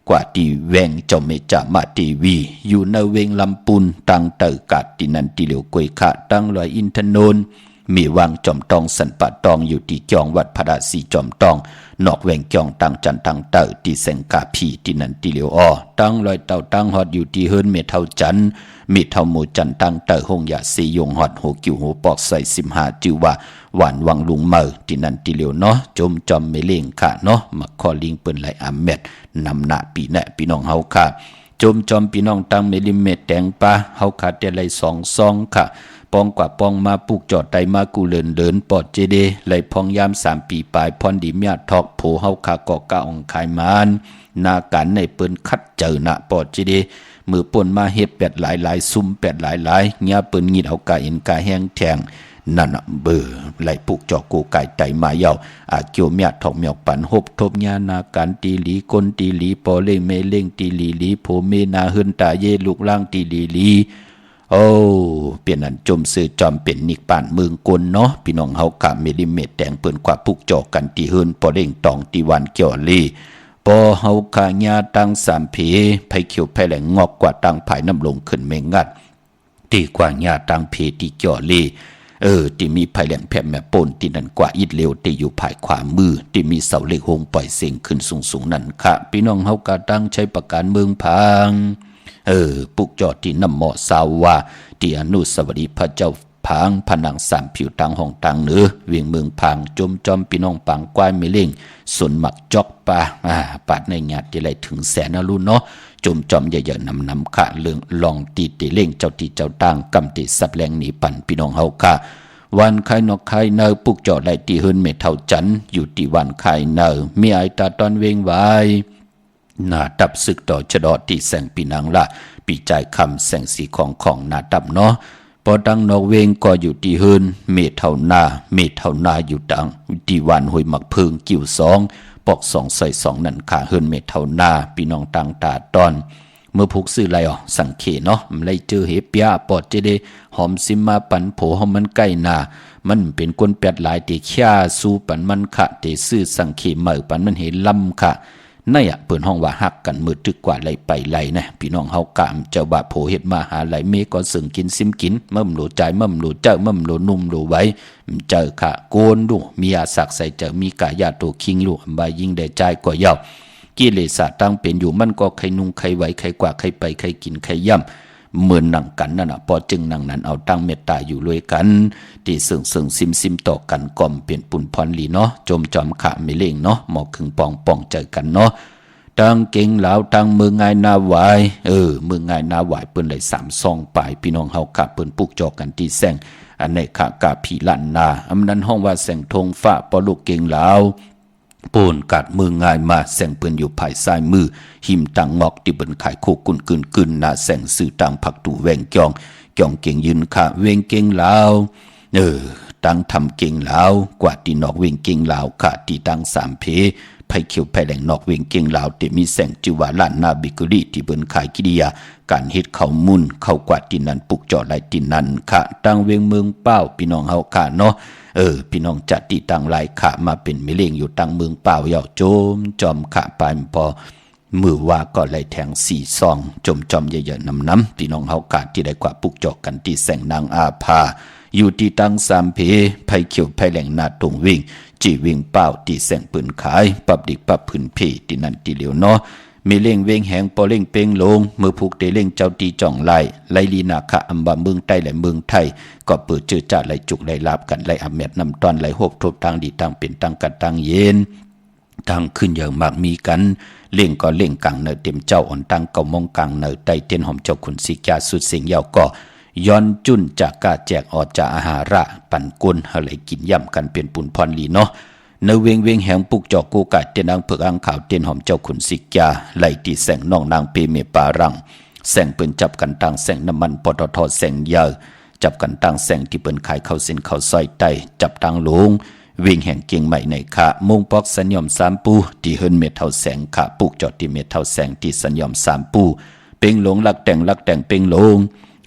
กว่าตีแวงเจ้าเมจ่ามาตีวีอยู่ในเวงลำปูนตังเตอกาดที่นันตีเหลียวกวยค่ะตังลอยอินทนนท์มีวางจอมตองสันปะตองอยู่ที่จองวัดพระดาสีจอมตองนอกแวงจองตังจันตังเตอที่แสงกาพีที่นันตีเหลียวอ้อตังลอยเต่าตังฮอดอยู่ที่เฮิรนเมเท่าจันเมเท่าโมจันตังเตอหงยาสียงฮอดโหกิวโหปอกใส่15จือว่าหวานวังลุงเมอที่นันตีเหลียวเนาะจมจอมเมเลงค่ะเนาะมักคอลิงเปิ้นไหลอาเม็ดนำหน้าปีแน่พี่น้องเฮาค่ะจมจอมพี่น้องตังเมลิเมตแตงปะเฮาขาดแต่ไหล2ซองค่ะปองกว่าปองมาปลูกจอดไตมากูเลินปอดเจเดไหลพองยาม3ปีปลายพรดีเมียทอกโผเฮาคากอกะองคายมานนาการในเปิ้นคัดเจอนะปอดเจเดมือป่นมาเฮ็ด8หลายซุ่ม8หลายญาเปิ้นงิดเอากะเห็นกะแห้งแทงนั่นเบื่อไหลปลูกจอกกูไก่ไตมาเยาเกี่ยวเมียทอกเมียปันหบทบญานาการตีหลีกลตีหลีปอเล่งเมเล่งตีหลีโผเมนาหึนตาเยลูกล่างตีหลีเปลี่ยนอันจมซื้อจอมเป็นนิกป่านเมืองกลเนาะพี่น้องเฮากะเมลิเมตแตงเปิ้นกว่าปุกจอกันตีเฮินปอเร่งตองตีวันเกี่ยวลีปอเฮาคาญาตัง3เพไผเขียวไผแหลงงอกกว่าตังภายน้ำลงขึ้นเมงัดตีกว่าญาตังเพตีเกี่ยวลีที่มีไผแหลงแผ่แม่ป่นที่นั่นกว่าอิดเลวที่อยู่ภายขวามือที่มีเสาเหล็กหงปล่อยเสียงขึ้นสูงนั่นค่ะพี่น้องเฮากะตั้งใช้ประการเมืองพังปุกจอดที่น้ำหมอสาวว่าที่อนุสาวรีย์พระเจ้าพังผนังสามผิวตังห้องตังเหนือเวียงเมืองพังจมจอมพี่น้องปังกวายไม่เล่งส่วนหมักจอกปาปาดในงานที่ไรถึงแสนนะลูกเนาะจมจอมใหญ่ๆนำค่ะเรื่องลองตีเตเล่งเจ้าตีเจ้าตังกำติสับแรงหนีปั่นพี่น้องเฮาค่ะวันไข่นกไข่เนอปุกจอดไหลตีเฮินเมเท่าจันอยู่ที่วันไข่เนอมีไอตาตอนเวงไว้นาดับศึกต่อชะดอที่แสงปีนังละปีใจคำแสงสีของนาดับเนาะพอดังนอกเวงก็อยู่ที่เฮินเมเท่านาอยู่ดังที่วันหวยหมักเพิงกิ่ว2ปอก2ใส่2นั่นขาเฮินเมเท่านาพี่น้องตังตาตอนเมื่อพุกซื้อไรสังเขเนาะมันไรเจอเฮปียปอดเจเดหอมซิมมาปันโผหอมมันใกล้นามันเป็นกวนแปดหลายตีขี้าสู้ปันมันขะตีซื้อสังเขเหมือปันมันเห็นลำค่ะ ในเปิ้นห้องว่าฮักกันมือตึกกว่าไหลไปไหลนะพี่น้องเฮากามเจ้าบาโผเฮ็ดมาหาไหลเมก็สึงกินซิมกินมั่มโหลใจมั่มโหลเจ้ามั่มโหลนุ่มโหลไว้เจอค่ะโกนดูมีอาศักใส่เจอมีกายาโตคิงลูกบายยิ่งได้ใจกว่าเย้ากิเลสตั้งเป็นอยู่มันก็ใครนุ่งใครไหวใครกว่าใครไปใครกินใครย่ำเหมือนนั่งกันนั่นน่ะพอจึงนั่งนั้นเอาตั้งเมตตาอยู่เลยกันที่ซึ่งซิมต่อกันก่อมเปลี่ยนปุ่นพรลีเนาะจมจอมขะไม่เล่งเนาะหมอกขึงปองเจอกันเนาะตั้งเก่งเหลาตั้งมือง่ายนาไหวมือง่ายนาไหวเปิ้นเลย3 ซองปลายพี่น้องเฮากะเปิ้นปุกจอกันที่แซงอันในขะกะผีลั่นนาอำนั้นห้องว่าแสงธงฟ้าปอลูกเก่งเหลาปูนกัดมือง่ายมาแสงเปืนอยู่ภายซ้ายมือหิมตังงอกที่เปิ้นขายโคกุนกึนหน้าแสงสื่อตังผักตู่แวงจองเก่งยืนค่ะเวงเก่งเหลาตั้งทำเก่งเหลากว่าที่นอกเวงเก่งเหลาค่ะที่ตั้ง3 เพไผเขียวไผแหลงนอกเวงเก่งเหลาที่มีแสงจิวาล้านนาบิกุลีที่เปิ้นขายกิริยาการเฮ็ดเข้ามุนเข้ากว่าที่นั้นปุกจอไหลที่นั้นค่ะตั้งเวงเมืองเป้าพี่น้องเฮาค่ะเนาะพี่น้องจัดที่ตั้งหลายขะมาเป็นมิเลงอยู่ตั้งเมืองเปล่าเยาโจมจอมขะปายพอมือว่าก็ไหลแทง4 ซองจมจอมเยอะๆน้ำพี่น้องเฮากาที่ได้กว่าปุกจอกกันที่แสงนางอาภาอยู่ที่ตั้ง3 เพไผเขียวไผแหลงนาตรงวิ่งจีวิ่งเป้าที่แสงปืนขายปรับดิกปรับพื้นเพที่นั่นที่เหลียวเนาะมีเล่งเวงแหงปอเล่งเป้งลงมือผูกเตเล่งเจ้าตีจ่องไล่ลีนาคะอัมบาเมืองใต้และเมืองไทยก็เปิดเจอจ่าไหลจุกไหลลาบกันไหลอเมดนำตอนไหลหบทบทางดีทางเป็นทางกัดทางเย็นทางขึ้นอย่างมากมีกันเล่งก็เล่งกลางเนอเต็มเจ้าอ่อนตังเก่ามองกลางเนอไตเต้นหอมเจ้าขุนสิกาสุดเสียงยาวก็ย้อนจุนจากกาแจกออดจากอาหาระปั่นกุนเฮไหลกินย่ำกันเป็นปุ่นพรลีเนาะเนเวงแหงปุกจอกกูกาเตียนอังเผือกอังขาวเตียนหอมเจ้าขุนสิกาไหลตีแสงน้องนางเปเมปารังแสงเปิ้นจับกันต่างแสงน้ำมันปตทแสงยาจับกันต่างแสงที่เปิ้นขายข้าวเส้นข้าวซอยไตจับต่างลงเวงแห่งเกียงใหม่ในขะมงปอกสัญญอม3 ปูที่เฮินเมทัลแสงขะปุกจอดที่เมทัลแสงที่สัญญอม3 ปูเป่งหลงลักแต่งเป่งหลง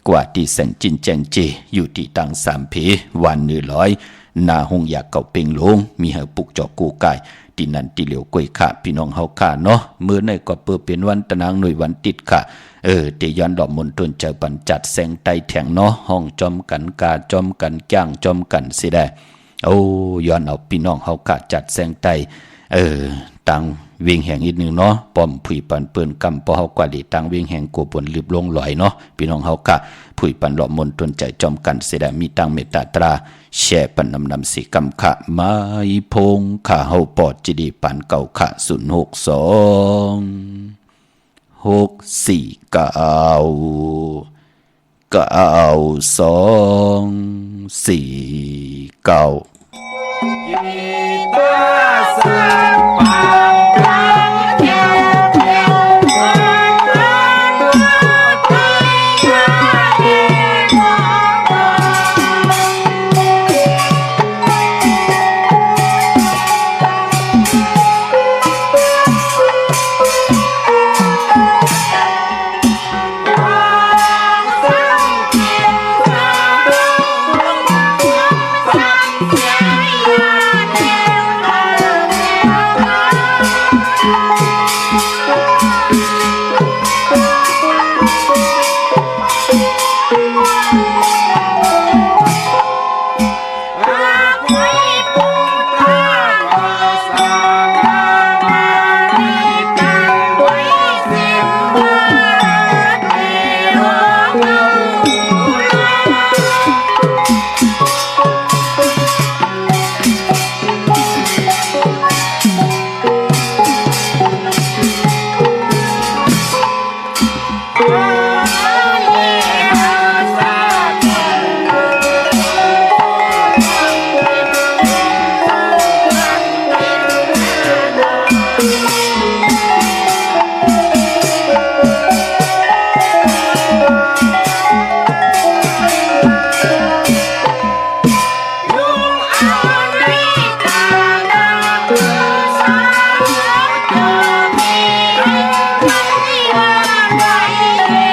กว่าที่แสงจินแจงเจอยู่ที่ต่าง3 เพวัน100นาหงอยากเก่าเป่งหลงมีเฮปุกจอกกูกายที่นั่นที่เหลียวกวยขะพี่น้องเฮาค่ะเนาะมื้อในก็เปิดเป็นวันตะนางหน่วยวันติดค่ะเตย้อนดอกมนตนเจอปันจัดแสงไตแถงเนาะห้องจอมกันกาจอมกันจ้างจอมกันสิได้โอ้ย้อนเอาพี่น้องเฮากะจัดแสงไตตังเวียงแห่งอีกนึงเนาะป้อมผุยปันเปิ้นกำปอเฮากว่าดิตังเวียงแห่งโกบนลืบลงลอยเนาะพี่น้องเฮากะผุยปันหลอมมนตนใจจอมกันสิได้มีตังเมตตาตราแช่ปันนำสิกำขะไม้พงข้าเฮาปอดจิดีปันเก่าขะ062 Hãy subscribe cho kênh Ghiền Mì Gõ để không bỏ lỡ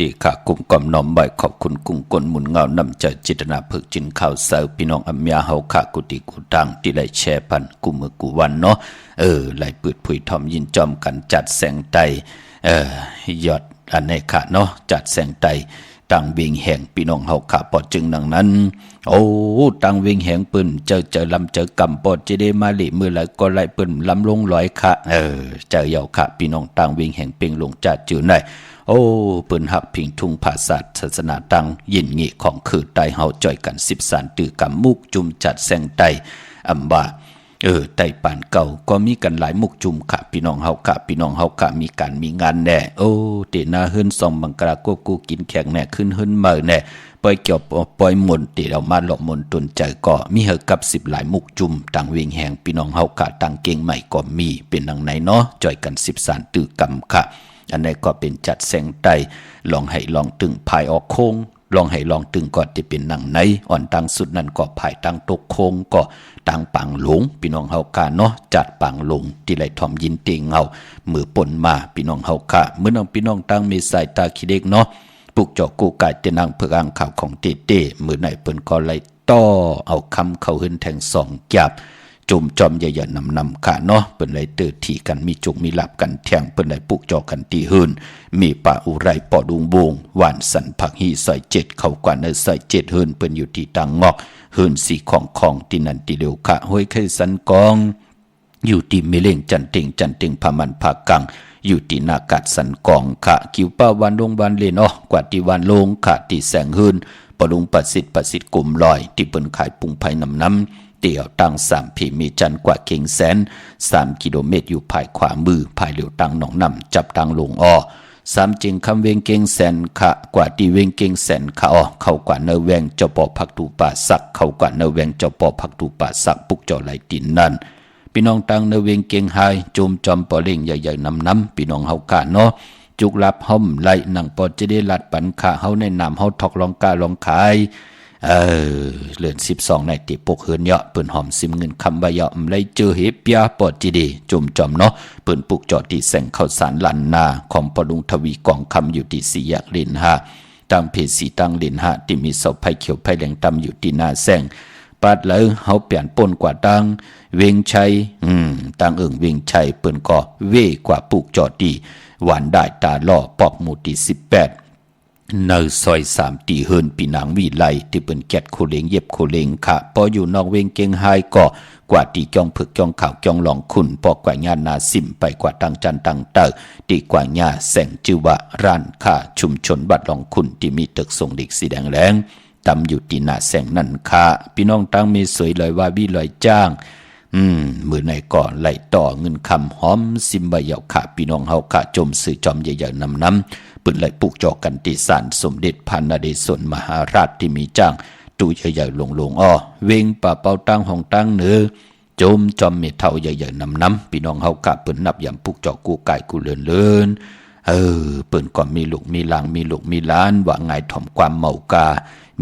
ติค่ะกุมกล่อมน้อมใบขอบคุณกุ้งกลหมุนเงานำใจจิตนาเพิกจินข่าวเสาพี่น้องอัมยาเฮาค่ะกุติกุตังที่ได้แชร์พันกุมือกูวันเนาะไหลเปิดผุยทอมยินจอมกันจัดแสงไตยอดอันในค่ะเนาะจัดแสงไตตังเวียงแห่งพี่น้องเฮาค่ะปอจึงดังนั้นโอ้ตังเวียงแห่งปืนเจอลำเจอกำปอจะได้มาลิมือไหลก็ไหลปืนลำลงลอยค่ะเจอเยาค่ะพี่น้องตังเวียงแห่งเป่งลงจัดจือไหนโอ้ปืนหักพิงทุ่งภาษาศาสนาตังยินงีของคือไตเฮาจ่อยกัน13ตือกำมุกจุมจัดแสงไตอัมบาไตป่านเก่าก็มีกันหลายมุกจุมค่ะพี่น้องเฮาค่ะพี่น้องเฮาค่ะมีการมีงานแน่โอ้เตนาเฮิรนซองบังกรากูกินแขกแน่ขึ้นเฮิรนเมื่อแน่ปล่อยเกี่ยวปล่อยมนติเอามาหลอกมนตนใจก็มีเฮกับ10หลายมุกจุมต่างเวียงแหงพี่น้องเฮาค่ะต่างเก่งใหม่ก็มีเป็นดังไหนเนาะจ่อยกัน13ตือกำค่ะอันนี้ก็เป็นจัดแสงไตลองให้ลองตึงภายออกโค้งลองให้ลองตึงก่อนที่เป็นหนังไหนอ่อนตังสุดนั้นก็ภายตังตกโค้งก็ตังปังหลงพี่น้องเฮากาเนาะจัดปังหลงที่ไหลทอมยินเตียงเฮามือปนมาพี่น้องเฮากาเมื่อน้องพี่น้องตังมีสายตาคิดเด็กเนาะปุกเจาะกูกายเตนังเพื่ออ่างข่าวของเต้มือไหนเปิ้นก็ไหลต่อเอาคำเข้าขึ้นแทงสองจับจุ่มจอมใหญ่ๆนำค่ะเนาะเปิ้นไหลเตือที่กันมีจุกมีหลับกันแทงเปิ้นไหลปุกเจาะกันตีหืนมีป่าอุไรปอดุงบงหวานสันผักฮีใส่7เข้ากว่าในใส่7หืนเปิ้นอยู่ที่ตังงอกหืนสีของที่นั่นที่เดียวค่ะห้วยไข่สันกองอยู่ที่เมเลงจันเต็งพามันภากังอยู่ที่นากัดสันกองค่ะคิวป้าวันลงวันเลนอ้อกว่าที่วันลงค่ะที่แสงหืนปลุงประสิทธิ์กลุ่มลอยที่เปิ้นขายปุงไผ่น้ำเตี่ยวตัง3ผีมีจันกว่าเก่งแสน3 กิโลเมตรอยู่ภายขวามือภายเหลียวตังหนองน้ำจับตังลงอ้อ3จิงคำเวงเก่งแสนค่ะกว่าที่เวงเก่งแสนค่ะอ้อเข้ากว่าเนแวงเจ้าปอพักตูป่าสักเข้ากว่าเนแวงเจ้าปอพักตูป่าสักปุกเจ้าไหลตินนั่นพี่น้องตังเนเวงเก่งหายจุมจอมปอเล่งใหญ่ๆน้ำพี่น้องเฮากะเนาะจุกลับห่มไหลหนังปอจะได้ลัดปันค่ะเฮาในนามเฮาทอกลองกาลองขายเลือน12ในติปกเฮือนเยาะเปิ้นหอมซิมเงินคำว่าเยาะไหลเจอเฮปยาปอดจีดีจุมจอมเนาะเปิ้นปุกจอดที่แสงข้าวสารลันนาของปลุงทวีกองคำอยู่ที่4แยกลิน5ตามเพจสีตังลิน5ที่มีเสาไผ่เขียวไผ่แดงตำอยู่ที่หน้าแสงปาดแล้วเฮาเปลี่ยนป่นกว่าตังเวงชัยตังเวงชัยเปิ้นก็เวกว่าปุกจอดดีหวานได้ตาล่อปอกหมู่ที่18ในซอย3ตีเฮินปีนางวีไลที่เป็นแกดโคเลงเย็บโคเลงค่ะพออยู่นอกเวงเก่งไฮก็กว่าตีจ้องผึกจ้องข่าวจ้องหลองขุนปอกกว่าญานาสิมไปกว่าตังจันตังเตอตีกว่าญาแสงจือว่าร้านค่ะชุมชนบัดหลองขุนที่มีตึกทรงเด็กสีแดงแรงตำอยู่ตีหน้าแสงนั่นค่ะพี่น้องตังมีสวยลอยว่าวิลอยจ้างมือในก่อนไหลต่อเงินคำหอมซิมใบเหยาค่ะพี่น้องเฮาค่ะจมสื่อจอมใหญ่ๆน้ำปืนไหลปุกจอกันติสารสมเด็จพระนเรศวรมหาราชที่มีจ้างตู้ใหญ่ๆลงอ้อเวงป่าเป่าตั้งห้องตั้งเนื้อจมจอมเมเท่าใหญ่ๆน้ำพี่น้องเฮากะปืนนับยำปุกจอกูไก่กูเลื่อนปืนก่อนมีลูกมีหลางมีลูกมีล้านว่าไงถ่อมความเมากา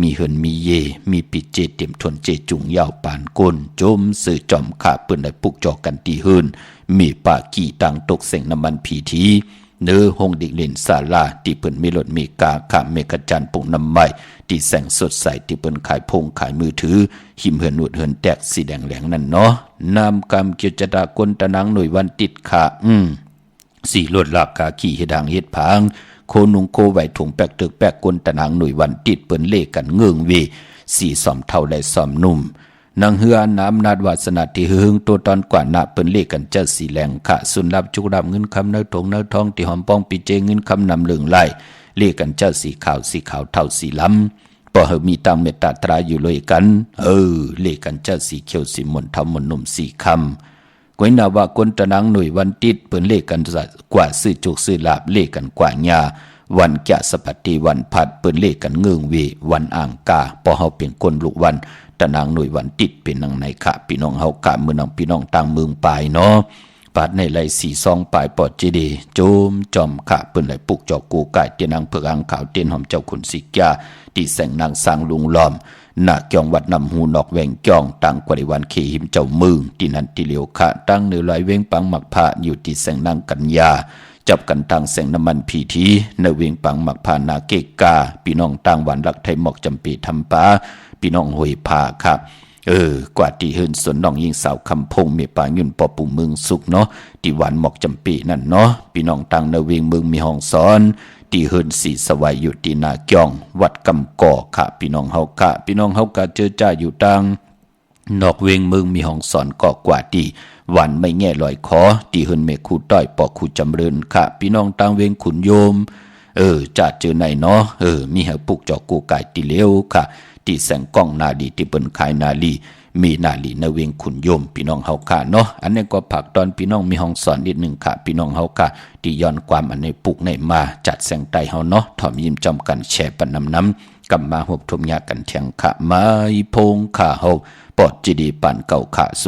มีเหินมีเยมีปิเจเต็มทนเจจุงยาวปานก้นจมสื่อจอมขาปืนไหลปุกจอกันตีเหินมีป่ากี่ตังตกเสียงน้ำมันผีที เนื้อหงดิกลินศาลาที่เปิ้นมีรถมีกาขามเมกจันปุ่งน้ำไม้ที่แสงสดใสที่เปิ้นขายพงขายมือถือหิมเหินหนวดเหินแตกสีแดงแหลงนั่นเนาะนำกำเกียวจดากลตะนังหน่วยวันติดขาสีลวดลากกาขี่เฮดังเฮ็ดผางโคนุงโคไหวถุงแปกตึกแปกกลตะนังหน่วยวันติดเปิ้นเลกันเงืองเวสีสอมเท่าและสอมนุ่มนางเฮือน้ำนาดวาสนาที่หึงตัวตอนกว่าหน้าเปิ้นเลกันเจ้าสีแหลงขะสุนรับจุกรับเงินคำเนื้อถงเนื้อทองที่หอมป้องปีเจเงินคำนำเหลืองไหลเลกันเจ้าสีขาวเท่าสีล้ำพอเฮมีตังเมตตาตราอยู่เลยกันเลกันเจ้าสีเขียวสีมนทำมนนุ่มสีคำก้อยนาว่ากนตะนังหน่วยวันติดเปิ้นเลกันกว่าซื้อจุกซื้อลาบเลกันกว่าญาวันแกะสปัตติวันพัดเปิ้นเลกันเงืองเววันอ่างกาพอเฮาเป็นคนลูกวันตะนางหน่วยวันติดเป็นนางในขะพี่น้องเฮากะมือนางพี่น้องต่างเมืองปลายเนาะปาดในไหลสีซองปลายปอดเจดีโจมจอมขะเปิ้นไหลปุกจอกกูไก่เตียนางเผือกอังขาวเตียนหอมเจ้าขุนสิกาที่แสงนางสร้างลุงล้อมหน้าเกียงวัดนำหูนอกแวงจ้องต่างกว่าในวันเขหิมเจ้ามึงที่นันติเหลียวขะตั้งเนื้อลอยเวงปังหมักผ้าอยู่ที่แสงนางกัญญาจับกันทางแสงน้ำมันผีทีในเวงปังหมักผ้านาเกกาพี่น้องต่างหวานรักไทยหมอกจำปีทำป้าพี่น้องหวยผาครับกว่าที่เฮินสวนน้องยิงสาวคำพงเมปายุ่นปอปุ่มเมืองสุกเนาะที่หวานหมอกจำปีนั่นเนาะพี่น้องต่างในเวงเมืองมีห้องซ้อนที่เฮินสีสวายอยู่ที่นาเกียงวัดกำก่อค่ะพี่น้องเฮาค่ะพี่น้องเฮากะเจอจ้าอยู่ต่างนอกเวงเมืองมีห้องสอนก่อกว่าที่หวานไม่แง่ลอยคอที่เฮินเมคูต้อยปอกคูจำเริญค่ะพี่น้องต่างเวงขุนโยมจะเจอไหนเนาะมีเฮาปุกจอกกูกายติเลวค่ะที่แสงกล้องนาลีที่เปิ้นขายนาลีมีนาลีในเวงขุนโยมพี่น้องเฮาค่ะเนาะอันนี้ก็ผักตอนพี่น้องมีห้องสอนนิดนึงค่ะพี่น้องเฮาค่ะที่ย้อนความอันในปุกในมาจัดแสงไตเฮาเนาะถ่อมยิ้มจำกันแชร์ปันน้ำกำมาหบทมยากันเทียงค่ะมาอีพงค่ะเฮาปอดจีดีปันเก่าค่ะ06496494249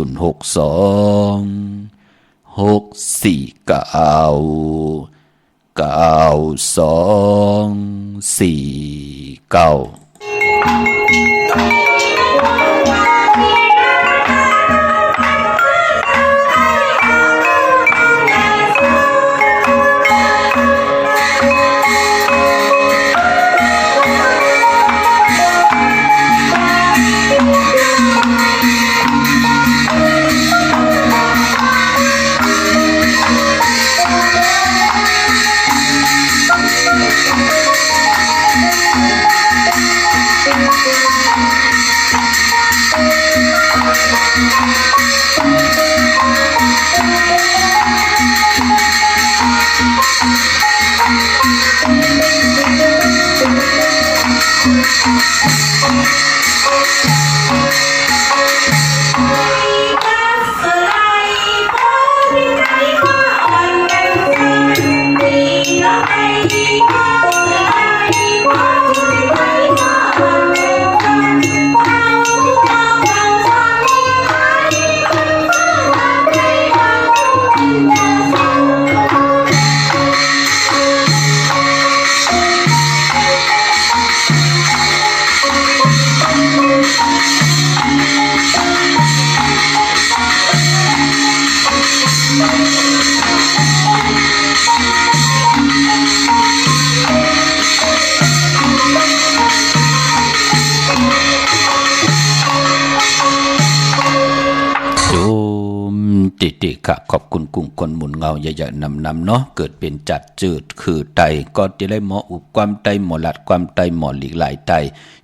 ติค่ะขอบคุณกุ้งคนหมุนเงาใหญ่ๆนำเนาะเกิดเป็นจัดจืดคือไตก็จะได้หมออุบความไตหมอหลัดความไตหมอหลีกหลายไต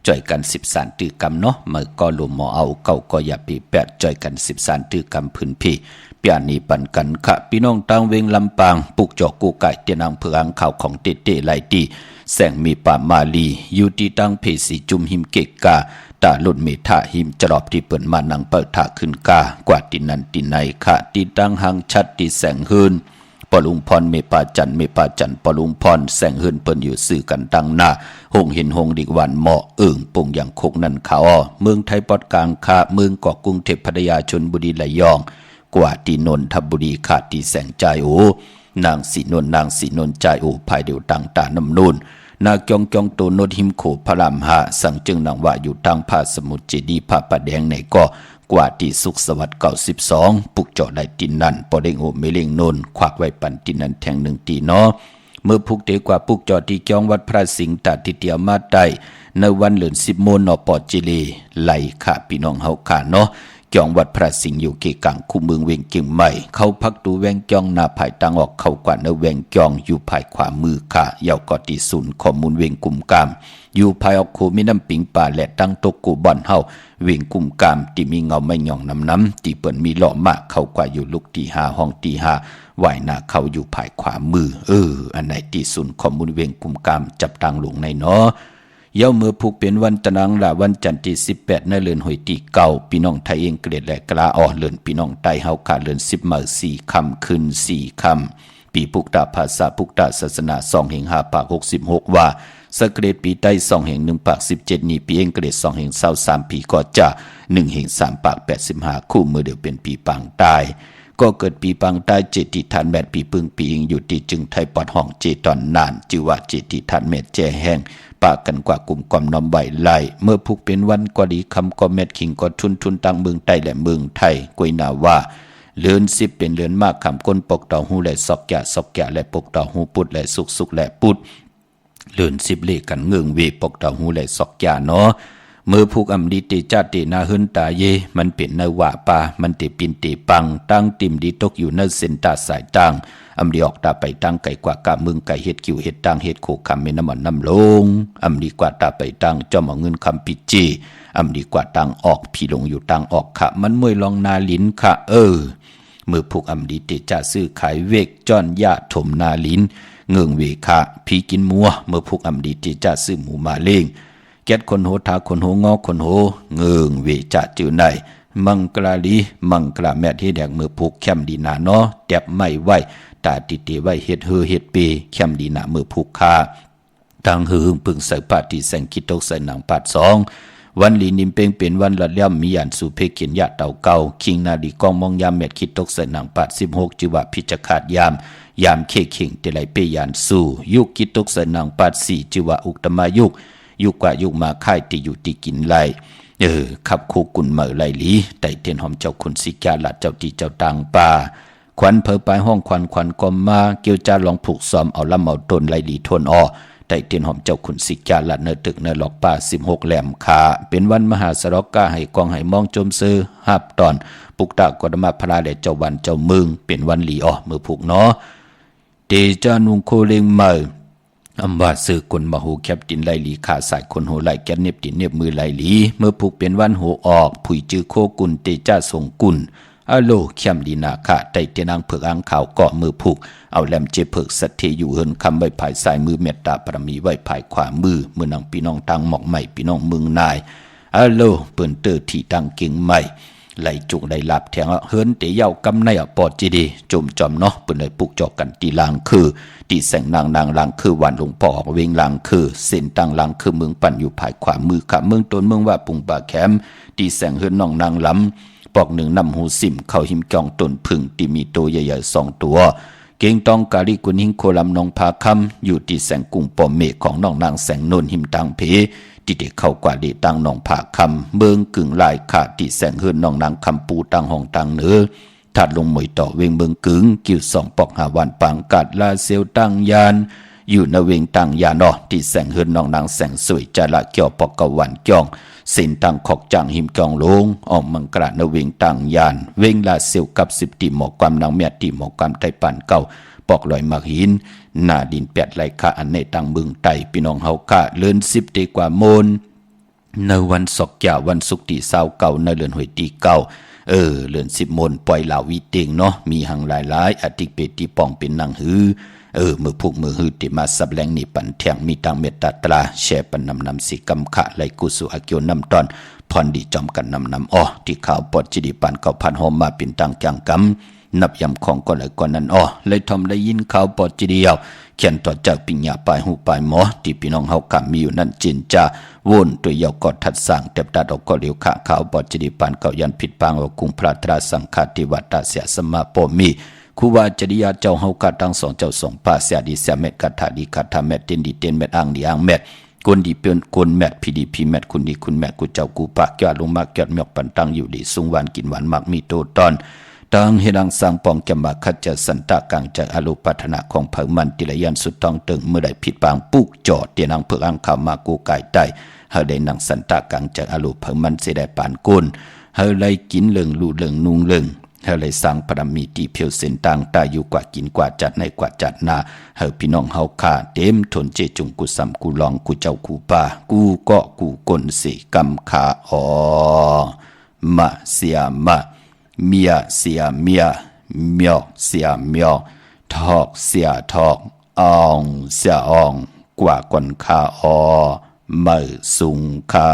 จ่อยกัน13ตือกรรมเนาะเมื่อก็หลวมหมอเอาเก่าก็อย่าปีแปดจ่อยกัน13ตือกรรมพื้นพี่เปียนีปันกันค่ะพี่น้องต่างเวงลำปางปุกจอกกูไก่เตียนางเผืองข่าวของเตเตไหลตีแสงมีป่ามาลีอยู่ที่ตั้งเพสีจุมหิมเกกกาตาลุนเมธาหิมจรอบที่เปิ่นมานังเปิดถาขึ้นกากว่าตินันติในค่ะติตั้งหังชัดติแสงหืนปลุงพรเมปาจันปลุงพรแสงหืนเปิ่นอยู่สื่อกันตั้งหน้าหงเห็นหงดิกวันเหมาะปุ่งอย่างคกนันขาวเมืองไทยปอดกลางค่ะเมืองเกาะกรุงเทพพัทยาชลบุรีระยองกว่าตินนทบุรีขาดติแสงใจโอนางสีนนใจโอภายเดียวต่างตาน้ำนูนนาเกียงโตโนดหิมโขพระรามหาสั่งจึงนางว่าอยู่ทางภาสมุทรเจดีพระประแดงในก็กว่าที่สุขสวัสดิ์92ปุกเจาะได้ตินนันปอเด้งโอเมเลงนนควักไว้ปันตินนันแทง1ตีเนาะ เมื่อพุกเตกว่าปุกจอที่จองวัดพระสิงห์ตาติเตียมาได้ในวันเหลือน10 โมงนปอจิเลไหลค่ะพี่น้องเฮาค่ะเนาะจองวัดพระสิงห์อยู่เกกังคู่เมืองเวียงเกียงใหม่เขาพักดูแวงจองหน้าภายตังออกเข้ากว่าในแวงจองอยู่ภายขวามือค่ะยาวกอติศูนย์ข้อมูลเวียงกุมกามอยู่ภายออกโคมีน้ำปิงป่าและตั้งตกกูบ่อนเฮาเวียงกุมกามที่มีเงาไม่หย่องน้ำที่เปิ้นมีหล่อมากเข้ากว่าอยู่ลูกที่5ห้องที่5ว่ายหน้าเขาอยู่ภายขวามืออันไหนที่ศูนย์ข้อมูลเวียงกุมกามจับตังลงในเนาะเย้าเมื่อผูกเป็นวันตะนังละวันจันทร์ที่18ในเดือนหอยตีเก่าพี่น้องไทยเองเกลียดและกลาเดือนพี่น้องไตเฮาขาเดือน10 มื้อ4 ค่ำคืน4 ค่ำปีพุกตาภาษาพุกตาศาสนา2 แห่ง5 ปาก 66ว่าสเกรดปีใต้2 แห่ง1 ปาก 17นี้ปีเองเกรด2 แห่ง23ปีก็จะ1 แห่ง3 ปาก 85คู่มือเดียวเป็นปีปางตายก็เกิดปีปังใต้เจติทันแมดปีปึงปีอิงอยู่ที่จึงไทยปอดห้องเจตอนนานจิว่าเจติทันแมดแจแห้งปากกันกว่ากลุ่มความน้อมใบไหลเมื่อพุกเป็นวันกว่าดีคำก็แมดขิงก็ทุนตังเมืองใต้และเมืองไทยกวยนาว่าเลือน10เป็นเลือนมากคำก้นปกต่อหูและซอกแกะและปกต่อหูปุดและสุกและปุดเลือน10เลกันเงืองเวปกต่อหูและซอกแกะเนาะเมื่อผูกอำดีเตจาเตนาหึนตาเยมันเป็นเนว่าปามันเตปินเตปังตั้งติมดีตกอยู่เนเส้นตาสายตังอำดีออกตาไปตั้งไก่กว่ากะมึงไก่เฮ็ดกิวเฮ็ดตังเฮ็ดโคคำเมน้ำมันน้ำลงอำดีกว่าตาไปตั้งจอมเอาเงินคำปิจีอำดีกว่าตังออกพี่ลงอยู่ตังออกขะมันมวยลองนาลินค่ะเมื่อผูกอำดีเตจาซื้อขายเวกจอนยาถมนาลินเงืองเวคะพี่กินมัวเมื่อผูกอำดีเตจาซื้อหมูมาเล่งแก๊ดคนโหทาคนโหงอคนโหเงิงเวจะจือไหนมังกลาลีมังกลาแม่ที่แดกมือผูกแคมดีนาเนาะแดบไม่ไหวตาติเตไว้เฮ็ดเปแคมดีนามือผูกคาตังหืงพึงใส่ปาติแสงคิดตกใส่หนังปาด2วันลีนิมเป้งเป็นวันละเลี่ยมมียันสู่เพเขียนยะเต่าเก่าคิงนาดีกองมองยามเม็ดคิดตกใส่หนังปาด16จิวะพิจขาดยามเคเข่งเตไลเปยานสู่ยุคคิดตกใส่หนังปาด4จิวะอุกตมายุกว่ายุกมาค่ายที่อยู่ที่กินไลขับโคกุนเหม่อไลหลีไต่เตียนหอมเจ้าคุณสิกาลัดเจ้าตีเจ้าต่างป่าควันเพอไปห้องควันกอมมาเกี่ยวจาลองผูกซ้อมเอาลำเอาต้นไลหลีทนไต่เตียนหอมเจ้าคุณสิกาลัดเนตึกเนหลอกป่า16แหลมขาเป็นวันมหาสรกกาให้กองให้มองจมซื้อหับตอนปุกตากอดมาพระและเจ้าวันเจ้าเมืองเป็นวันหลีมือผูกเนาะเตจานุงโคเลงเมออำว่าซื้อคนมาหูแคบตินไลลีขาสายคนหูไหลแกนเน็บตินเน็บมือไลลีเมื่อผูกเป็นวันหูออกผุยจือโคกุลเตจ้าส่งกุลอะโลแคมดีนาคะไตเตนางเผือกอ่างขาวเกาะมือผูกเอาแหลมเจเผือกสัตเทอยู่เฮินคำไว้ภายซ้ายมือเมตตาปรมีไว้ภายขวามือเมื่อนางพี่น้องทางหมอกใหม่พี่น้องเมืองนายอะโลเปิ้นเตอที่ตังเก่งใหม่ไหลจุกไหลหลับแทงเฮินเตเยากำในปอดจีดีจมจอมเนาะเปิ้นเลยปลุกจอกกันตีลางคือตีแสงนางลางคือวันหลวงพ่อเวงลางคือเส้นตังลางคือเมืองปั่นอยู่ภายขวามือค่ะเมืองตนเมืองว่าปุงป่าแคมตีแสงเฮินน้องนางลำปอกหนึ่งนำหูสิมเข้าหิมจองตนพึ่งที่มีตัวใหญ่ๆ2 ตัวเก่งตองกาลิกุนหิงโคลำนองพาคำอยู่ที่แสงกุ้งปอมเมฆของน้องนางแสงนนหิมตังเพที่เด็กเข้ากว่าดีตังนองผาคำเมืองกึ่งลายขาดที่แสงเฮินน้องนางคำปูตังห้องตังเหนือถัดลงหมวยต่อเวงเมืองกึ่งกิ่ว2 ปอก5 วันปังกัดลาเซลตังยานอยู่ในเวงตังยานที่แสงเฮินน้องนางแสงสวยจาละเกี่ยวปอกกะวันจ้องเส้นตังขอกจังหิมกองลงออกมังกระในเวงตังยานเวงลาเซลกับ10ตีหมอกความนางเมียตีหมอกความไทยปันเก่าปอกลอยมักหินหน้าดิน8ไหลคะอันในตังเมืองไตพี่น้องเฮาคะเลื่อน10ตีกว่าโมนในวันศกยาวันศุกร์ที่29ในเดือนหวยที่9เดือน10 โมนปล่อยเหล่าวิเตงเนาะมีหังหลายอติเปติปองเป็นนางหือมือผูกมือหือติมาสับแรงนี่ปันแทงมีตังเมตตาตราแช่ปันนำสิกำขะไหลกุสุอาเกียวนำตอนพรดีจอมกันนำที่ข่าวปอดจิดีปันเก่าพันหอมมาเป็นตังจังกำนับยำของก่อนเลยก่อนนั้นเลยทอมได้ยินข่าวปอดจิดีเอาเขียนต่อจากปิญญาปลายหูปลายหมอที่พี่น้องเฮากำมีอยู่นั่นจินจะวนตัวยาวกอดทัดสั่งเต็บตัดออกก็เลี้ยวขะข่าวปอดจิดีปันเก่ายันผิดปางออกกุงพระตราสังฆาติวัตตาเสียสมาโปมีครูบาจริยาเจ้าเฮากัดทั้ง2เจ้า2ป่าเสียดีเสียเม็ดกัดถาดีกัดถาเม็ดเต้นดีเต้นเม็ดอ่างดีอ่างเม็ดกวนดีเปิ้นกวนแม็ดพีดีพีแม็ดคุณดีคุณแม็ดกูเจ้ากูปากแก่ลงมากแก่หมอกปันตังอยู่ดีสูงหวานกินหวานมักมีโตตอนต ตังเฮดังสังปองจมาคัจจะสันตะกังจากอารมณ์ปัฒนาของเผ่ามันติลยันสุดต้องตึงเมื่อใดผิดบางปุกจอดเตียนังเพื่ออังข่าวมากูไก่ได้เฮาได้นังสันตะกังจากอารมณ์เผ่ามันเสได้ปานกุนเฮาเลยกินเลิงลู่เลิงนุงเลิงเฮาเลยสร้างปรมีตีเพียวเส้นต่างตายอยู่กว่ากินกว่าจัดในกว่าจัดนาเฮาพี่น้องเฮาขาเต็มทนเจจุงกูซ้ำกูลองกูเจ้ากูป่ากูเกาะกูกลสิกำขามาเสียมาเมียเสียเมียเมียเสียเมียทอกเสียทอกอองเสียอองกว่ากวนคาเมื่อสุงคา